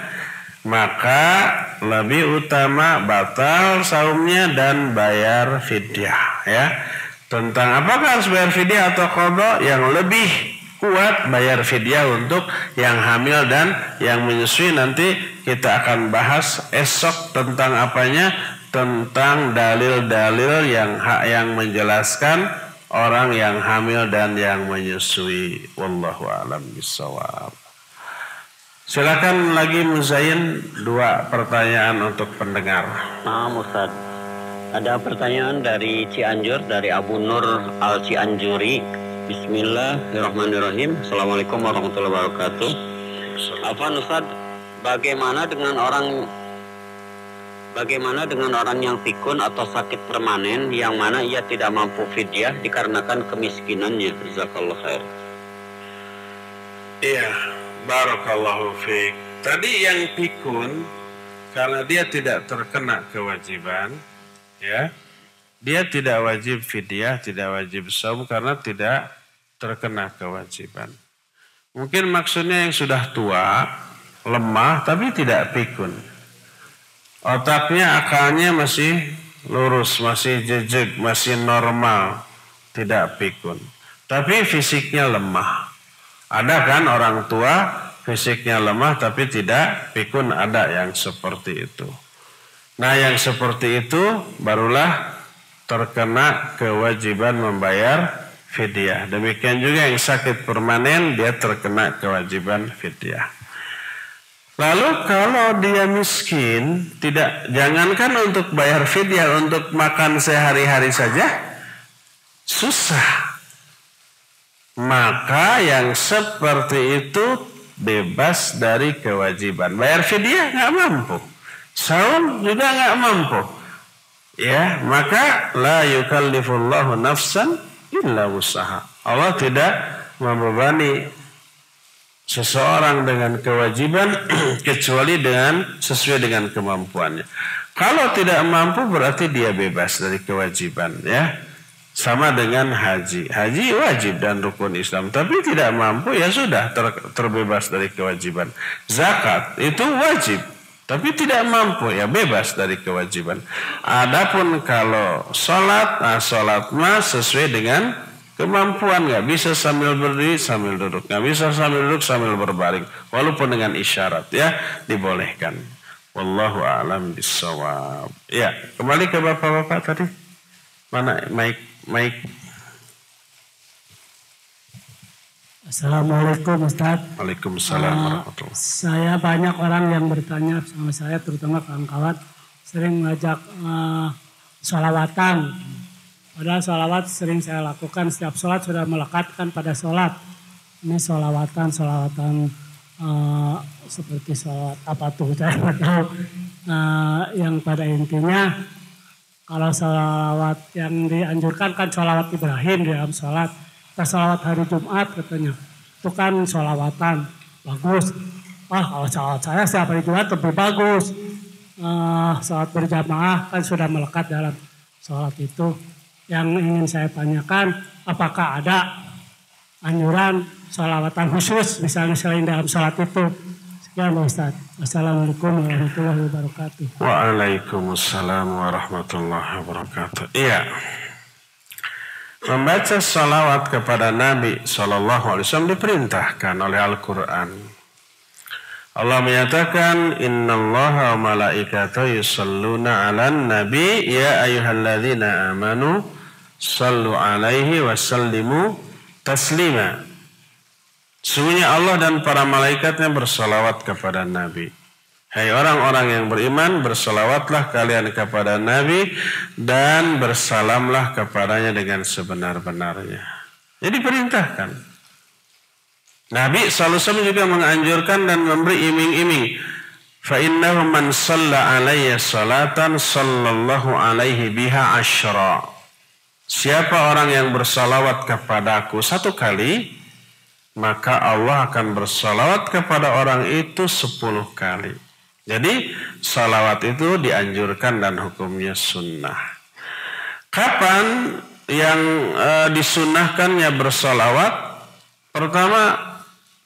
Maka lebih utama batal saumnya dan bayar fidyah ya. Tentang apakah harus bayar fidyah atau qadha, yang lebih kuat bayar fidyah untuk yang hamil dan yang menyusui. Nanti kita akan bahas esok tentang apanya, tentang dalil-dalil yang menjelaskan orang yang hamil dan yang menyusui. Wallahu a'lam bishawab. Silakan lagi Muzayyin, 2 pertanyaan untuk pendengar. Ustaz, ada pertanyaan dari Cianjur, dari Abu Nur Al Cianjuri. Bismillahirrahmanirrahim. Assalamualaikum warahmatullahi wabarakatuh. Afwan Ustaz, bagaimana dengan orang yang pikun atau sakit permanen yang mana ia tidak mampu fidyah dikarenakan kemiskinannya? Jazakallahu khair. Iya, barakallahu fiik. Tadi yang pikun karena dia tidak terkena kewajiban, ya. Dia tidak wajib fidyah, tidak wajib saum karena tidak terkena kewajiban. Mungkin maksudnya yang sudah tua, lemah, tapi tidak pikun. Otaknya, akalnya masih lurus, masih jejeg, masih normal, tidak pikun. Tapi fisiknya lemah. Ada kan orang tua fisiknya lemah tapi tidak pikun, ada yang seperti itu. Nah, yang seperti itu barulah terkena kewajiban membayar fidyah. Demikian juga yang sakit permanen, dia terkena kewajiban fidyah. Lalu kalau dia miskin, jangankan untuk bayar fidyah, untuk makan sehari-hari saja susah. Maka yang seperti itu bebas dari kewajiban. Bayar fidyah nggak mampu. Saum juga nggak mampu. Ya, maka la yukallifullahu nafsan illa wus'aha. Allah tidak membebani seseorang dengan kewajiban kecuali sesuai dengan kemampuannya. Kalau tidak mampu berarti dia bebas dari kewajiban, ya. Sama dengan haji. Haji wajib dan rukun Islam, tapi tidak mampu ya sudah terbebas dari kewajiban. Zakat itu wajib, tapi tidak mampu ya bebas dari kewajiban. Adapun kalau sholat mah sesuai dengan kemampuan, nggak bisa sambil berdiri sambil duduk, nggak bisa sambil duduk sambil berbaring, walaupun dengan isyarat ya dibolehkan. Wallahu a'lam bissawab. Ya, kembali ke bapak-bapak tadi. Mana mic? Assalamualaikum Ustaz. Waalaikumsalam warahmatullahi. Saya banyak orang yang bertanya sama saya, terutama kawan-kawan sering ngajak sholawatan. Padahal sholawat sering saya lakukan setiap sholat, sudah melekatkan pada sholat. Ini sholawatan seperti sholawat apa tuh saya nggak tahu. Yang pada intinya kalau sholawat yang dianjurkan kan sholawat Ibrahim di dalam sholat. Sholawat hari Jumat katanya. Itu kan sholawatan. Bagus. Kalau sholawat saya setiap hari Jumat lebih bagus. Sholat berjamaah kan sudah melekat dalam sholat itu. Yang ingin saya tanyakan, apakah ada anjuran sholawatan khusus misalnya selain dalam sholat itu? Sekian Ustaz. Assalamualaikum warahmatullahi wabarakatuh. Waalaikumsalam warahmatullahi wabarakatuh. Iya. Membaca salawat kepada Nabi SAW diperintahkan oleh Al-Quran. Allah menyatakan, Innallaha wa malaikatahu yusalluna 'alan nabi ya ayyuhalladzina amanu sallu 'alaihi wa sallimu taslima. Sesungguhnya Allah dan para malaikatnya bersalawat kepada Nabi. Hai orang-orang yang beriman, bersalawatlah kalian kepada Nabi dan bersalamlah kepadanya dengan sebenar-benarnya. Jadi perintahkan. Nabi SAW juga menganjurkan dan memberi iming-iming. Fa innahu man shalla alayya salatan sallallahu alaihi biha asyra. Siapa orang yang bersalawat kepadaku satu kali, maka Allah akan bersalawat kepada orang itu 10 kali. Jadi salawat itu dianjurkan dan hukumnya sunnah. Kapan yang disunnahkannya bersalawat? Pertama,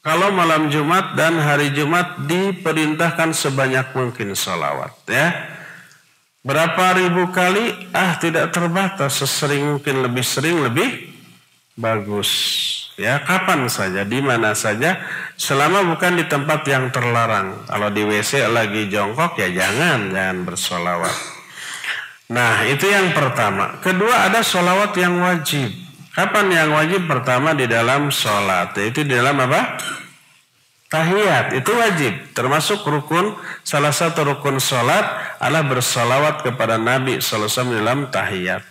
kalau malam Jumat dan hari Jumat diperintahkan sebanyak mungkin salawat, ya. Berapa ribu kali? Tidak terbatas, sesering mungkin, lebih sering lebih bagus. Ya, kapan saja, di mana saja, selama bukan di tempat yang terlarang. Kalau di WC lagi jongkok ya jangan bersolawat. Nah, itu yang pertama. Kedua, ada solawat yang wajib. Kapan yang wajib? Pertama di dalam sholat, yaitu di dalam apa? Tahiyat, itu wajib. Termasuk rukun, salah satu rukun sholat adalah bersolawat kepada Nabi SAW dalam tahiyat.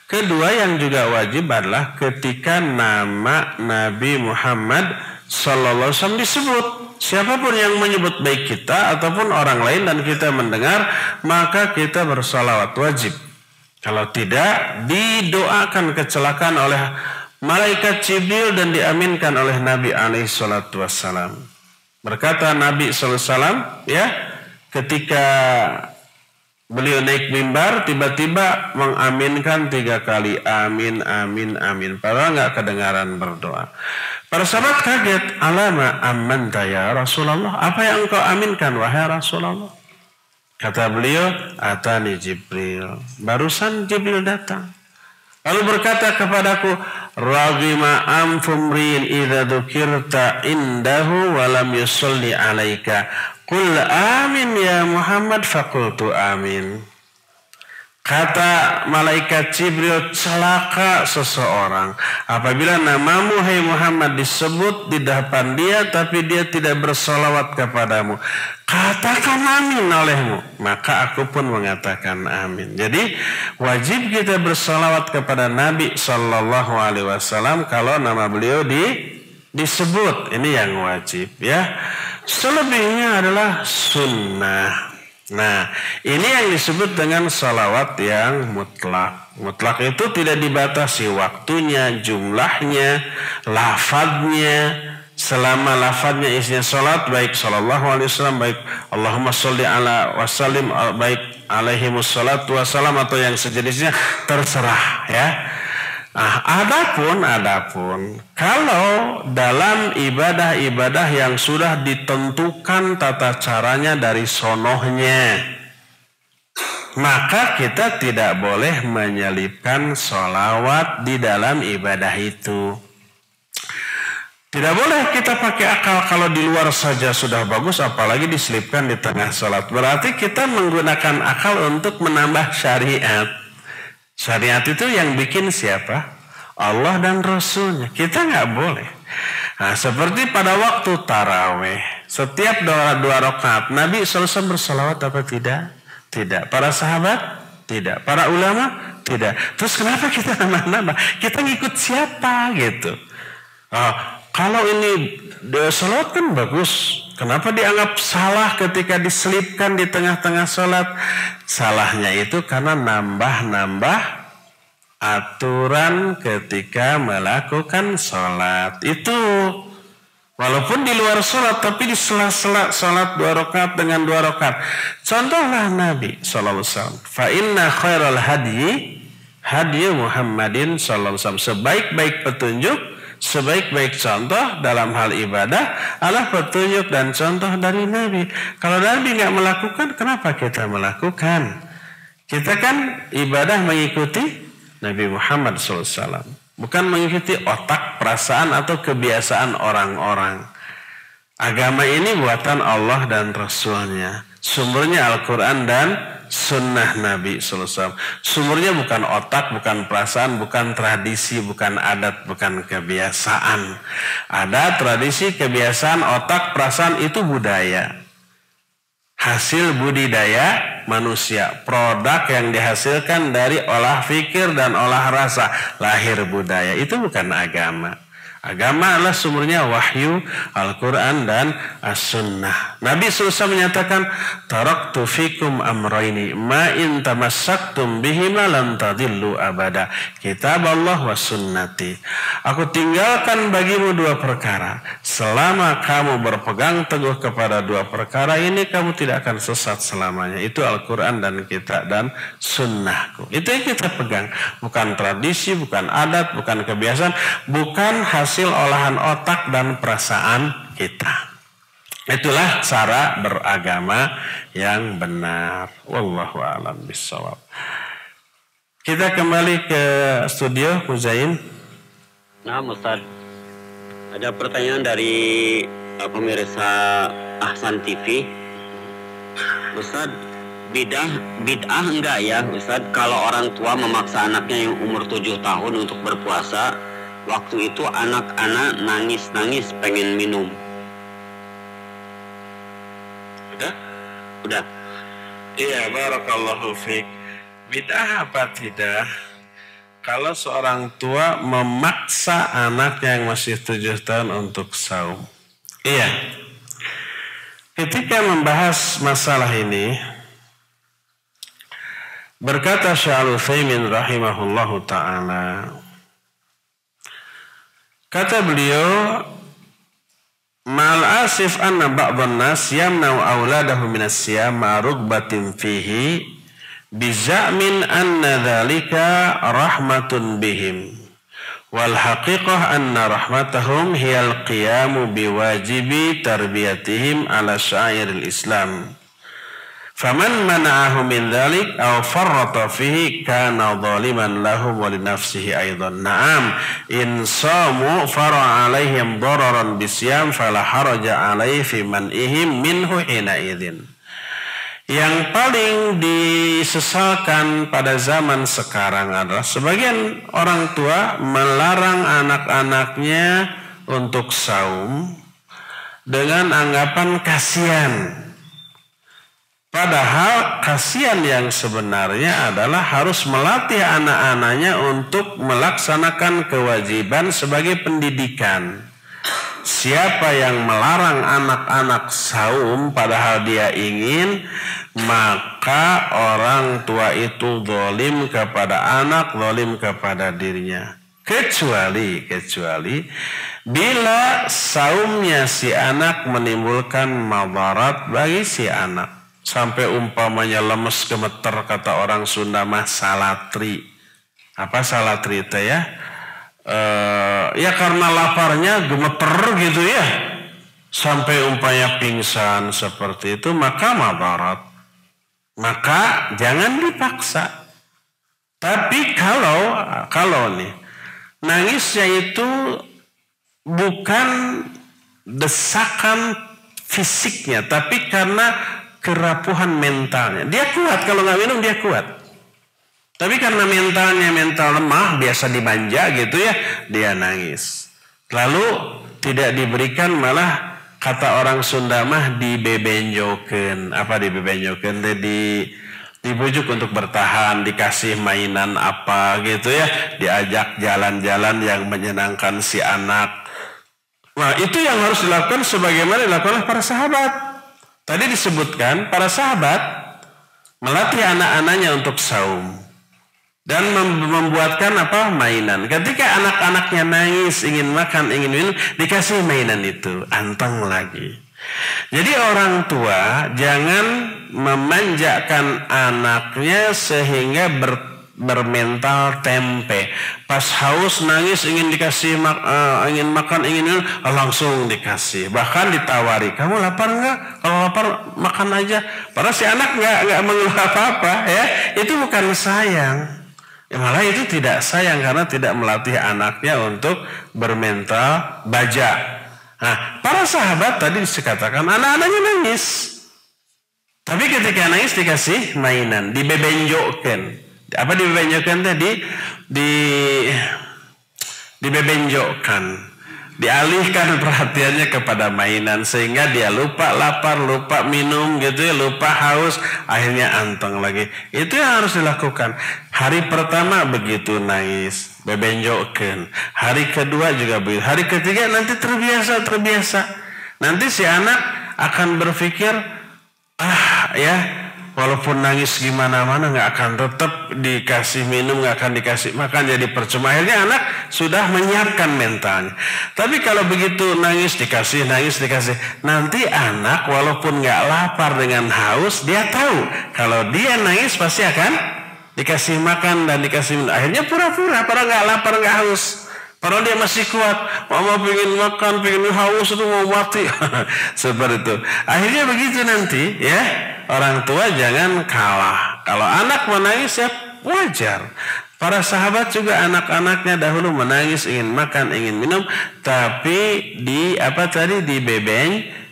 Kedua yang juga wajib adalah ketika nama Nabi Muhammad SAW disebut. Siapapun yang menyebut baik kita ataupun orang lain dan kita mendengar, maka kita bersalawat wajib. Kalau tidak, didoakan kecelakaan oleh malaikat Jibril dan diaminkan oleh Nabi SAW. Berkata Nabi SAW, ya, ketika beliau naik mimbar, tiba-tiba mengaminkan 3 kali. Amin, amin, amin. Padahal nggak kedengaran berdoa. Para sahabat kaget. Alama amanta ya Rasulullah. Apa yang engkau aminkan wahai Rasulullah? Kata beliau, atani Jibril. Barusan Jibril datang. Lalu berkata kepadaku, Raghima amfumrin idza dzukirta indahu wa lam yusalli alaika. Qul amin ya Muhammad, faqultu amin. Kata malaikat Jibril, celaka seseorang apabila namamu hai Muhammad disebut di depan dia tapi dia tidak bersolawat kepadamu. Katakan amin olehmu, maka aku pun mengatakan amin. Jadi wajib kita bersolawat kepada Nabi Sallallahu Alaihi Wasallam kalau nama beliau disebut. Ini yang wajib ya. Selebihnya adalah sunnah. Nah, ini yang disebut dengan salawat yang mutlak. Mutlak itu tidak dibatasi waktunya, jumlahnya, lafadznya. Selama lafadznya isinya salat, baik sallallahu alaihi wasallam, baik Allahumma sholli ala wasallim, baik alaihi wassalatu wassalam atau yang sejenisnya, terserah ya. Nah, adapun kalau dalam ibadah-ibadah yang sudah ditentukan tata caranya dari sonohnya, maka kita tidak boleh menyelipkan sholawat di dalam ibadah itu. Tidak boleh kita pakai akal kalau di luar saja sudah bagus, apalagi diselipkan di tengah sholat. Berarti kita menggunakan akal untuk menambah syariat. Syariat itu yang bikin siapa? Allah dan Rasulnya. Kita nggak boleh. Nah, seperti pada waktu taraweh, setiap dua rakaat Nabi SAW bersalawat apa tidak? Tidak. Para sahabat? Tidak. Para ulama? Tidak. Terus kenapa kita nambah-nambah? Kita ngikut siapa gitu? Kalau ini salawat kan bagus. Kenapa dianggap salah ketika diselipkan di tengah-tengah sholat? Salahnya itu karena nambah-nambah aturan ketika melakukan sholat. Itu walaupun di luar sholat, tapi di sela-sela sholat 2 rakaat dengan 2 rakaat. Contohlah Nabi SAW. Fa inna khairal hadi Muhammadin SAW. Sebaik-baik petunjuk, sebaik-baik contoh dalam hal ibadah adalah petunjuk dan contoh dari Nabi. Kalau Nabi nggak melakukan, kenapa kita melakukan? Kita kan ibadah mengikuti Nabi Muhammad SAW, bukan mengikuti otak, perasaan atau kebiasaan orang-orang. Agama ini buatan Allah dan Rasulnya. Sumbernya Al-Quran dan Sunnah Nabi SAW. Sumbernya bukan otak, bukan perasaan, bukan tradisi, bukan adat, bukan kebiasaan. Ada tradisi, kebiasaan, otak, perasaan itu budaya. Hasil budidaya manusia. Produk yang dihasilkan dari olah fikir dan olah rasa. Lahir budaya. Itu bukan agama. Agama adalah sumbernya wahyu, Al-Quran dan As-Sunnah. Nabi SAW menyatakan, taraktu fikum amrayni ma in tamassaktum bihima lan tadillu abada. Kitab Allah wa sunnati. Aku tinggalkan bagimu 2 perkara. Selama kamu berpegang teguh kepada 2 perkara ini, kamu tidak akan sesat selamanya. Itu Al-Quran dan kitab dan sunnahku. Itu yang kita pegang. Bukan tradisi, bukan adat, bukan kebiasaan, bukan hasil olahan otak dan perasaan kita. Itulah cara beragama yang benar. Wallahu a'lam bishawab. Kita kembali ke studio Muzain. Nah, Ustaz, ada pertanyaan dari pemirsa Ahsan TV. Ustaz, bid'ah enggak ya Ustaz kalau orang tua memaksa anaknya yang umur 7 tahun untuk berpuasa? Waktu itu anak-anak nangis-nangis pengen minum. Udah. Iya, barakallahu fiik. Bid'ah apa tidak? Kalau seorang tua memaksa anaknya yang masih 7 tahun untuk saum. Iya. Ketika membahas masalah ini, berkata Syekh Al-Utsaimin rahimahullahu ta'ala, kata beliau, ma'al asif anna ba'dhan nas yamna'u auladahu minas siyam ma rugbatin fihi biza'min anna dhalika rahmatun bihim wal haqiqah anna rahmatahum hiyal qiyamu biwajibi tarbiyatihim ala syairil Islam. Faman mana'ahu min dhalik aw farrata fihi kana zaliman lahum wa li nafsihi aidan. Na'am, in samu fara 'alaihim dararan bisyam fala haraja 'alaihi fi man'ihim minhu hina idzin. Yang paling disesalkan pada zaman sekarang adalah sebagian orang tua melarang anak-anaknya untuk saum dengan anggapan kasihan. Padahal kasihan yang sebenarnya adalah harus melatih anak-anaknya untuk melaksanakan kewajiban sebagai pendidikan. Siapa yang melarang anak-anak saum padahal dia ingin, maka orang tua itu zalim kepada anak, zalim kepada dirinya. Kecuali bila saumnya si anak menimbulkan madarat bagi si anak. Sampai umpamanya lemes gemeter, kata orang Sunda mah salatri. Apa salatri itu ya? Ya karena laparnya gemeter gitu ya. Sampai umpamanya pingsan seperti itu, maka madarat. Maka jangan dipaksa. Tapi kalau nih nangisnya itu bukan desakan fisiknya, tapi karena kerapuhan mentalnya. Dia kuat, kalau nggak minum dia kuat. Tapi karena mental lemah, biasa dimanja gitu ya, dia nangis. Lalu tidak diberikan, malah kata orang Sunda mah dibebenjokeun. Apa dibebenjokeun? Dibujuk untuk bertahan, dikasih mainan apa gitu ya, diajak jalan-jalan yang menyenangkan si anak. Nah, itu yang harus dilakukan sebagaimana dilakukan oleh para sahabat. Tadi disebutkan para sahabat melatih anak-anaknya untuk saum dan membuatkan mainan. Ketika anak-anaknya nangis, ingin makan, ingin minum, dikasih mainan itu, anteng lagi. Jadi orang tua jangan memanjakan anaknya sehingga bermental tempe. Pas haus nangis ingin dikasih ingin makan, ingin minum, langsung dikasih. Bahkan ditawari, kamu lapar nggak? Kalau lapar makan aja. Padahal si anak nggak mengeluh apa-apa ya. Itu bukan sayang. Ya, malah itu tidak sayang karena tidak melatih anaknya untuk bermental baja. Nah, para sahabat tadi dikatakan anak-anaknya nangis. Tapi ketika nangis dikasih mainan, dibebenjokeun. Apa dibebenjokeun tadi? Dibebenjokan. Dialihkan perhatiannya kepada mainan sehingga dia lupa lapar, lupa minum gitu ya, lupa haus, akhirnya anteng lagi. Itu yang harus dilakukan. Hari pertama begitu nangis, bebenjokeun. Hari kedua juga begitu. Hari ketiga nanti terbiasa. Nanti si anak akan berpikir, ya walaupun nangis gimana-mana nggak akan tetap dikasih minum, nggak akan dikasih makan, jadi percuma. Akhirnya anak sudah menyiapkan mentalnya. Tapi kalau begitu nangis dikasih, nanti anak walaupun nggak lapar dengan haus, dia tahu kalau dia nangis pasti akan dikasih makan dan dikasih minum. Akhirnya pura-pura, padahal nggak lapar, nggak haus. Padahal dia masih kuat, mama pengen makan, pengen haus itu mau mati. Seperti itu. Akhirnya begitu nanti ya, orang tua jangan kalah. Kalau anak menangis ya wajar. Para sahabat juga anak-anaknya dahulu menangis, ingin makan, ingin minum, tapi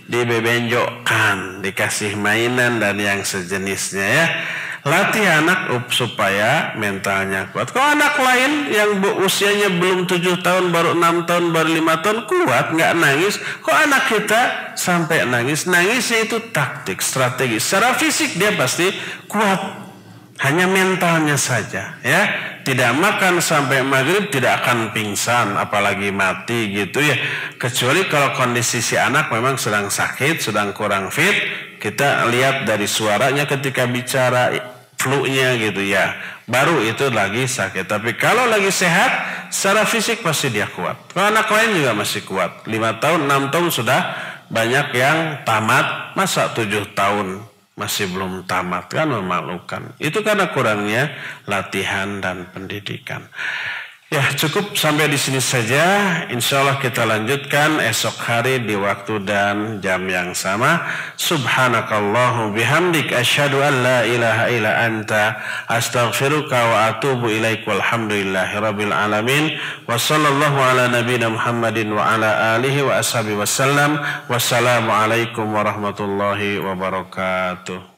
dibebenjokkan, dikasih mainan dan yang sejenisnya ya. Latih anak supaya mentalnya kuat. Kalau anak lain yang usianya belum 7 tahun, baru 6 tahun, baru 5 tahun kuat, nggak nangis. Kok anak kita sampai nangis? Nangisnya itu taktik, strategi. Secara fisik dia pasti kuat. Hanya mentalnya saja ya. Tidak makan sampai maghrib tidak akan pingsan, apalagi mati gitu ya. Kecuali kalau kondisi si anak memang sedang sakit, sedang kurang fit. Kita lihat dari suaranya ketika bicara, flu-nya gitu ya, baru itu lagi sakit. Tapi kalau lagi sehat, secara fisik pasti dia kuat. Kalau anak lain juga masih kuat. 5 tahun, 6 tahun sudah banyak yang tamat. Masa 7 tahun masih belum tamat, kan memalukan. Itu karena kurangnya latihan dan pendidikan. Ya, cukup sampai di sini saja. Insya Allah kita lanjutkan esok hari di waktu dan jam yang sama. Subhanakallahu bihamdik asyhadu an la ilaha illa anta astaghfiruka wa atubu ilaik walhamdulillahi rabbil alamin. Wa sallallahu ala nabiyina Muhammadin wa ala alihi wa ashabihi wasallam. Wassalamualaikum warahmatullahi wabarakatuh.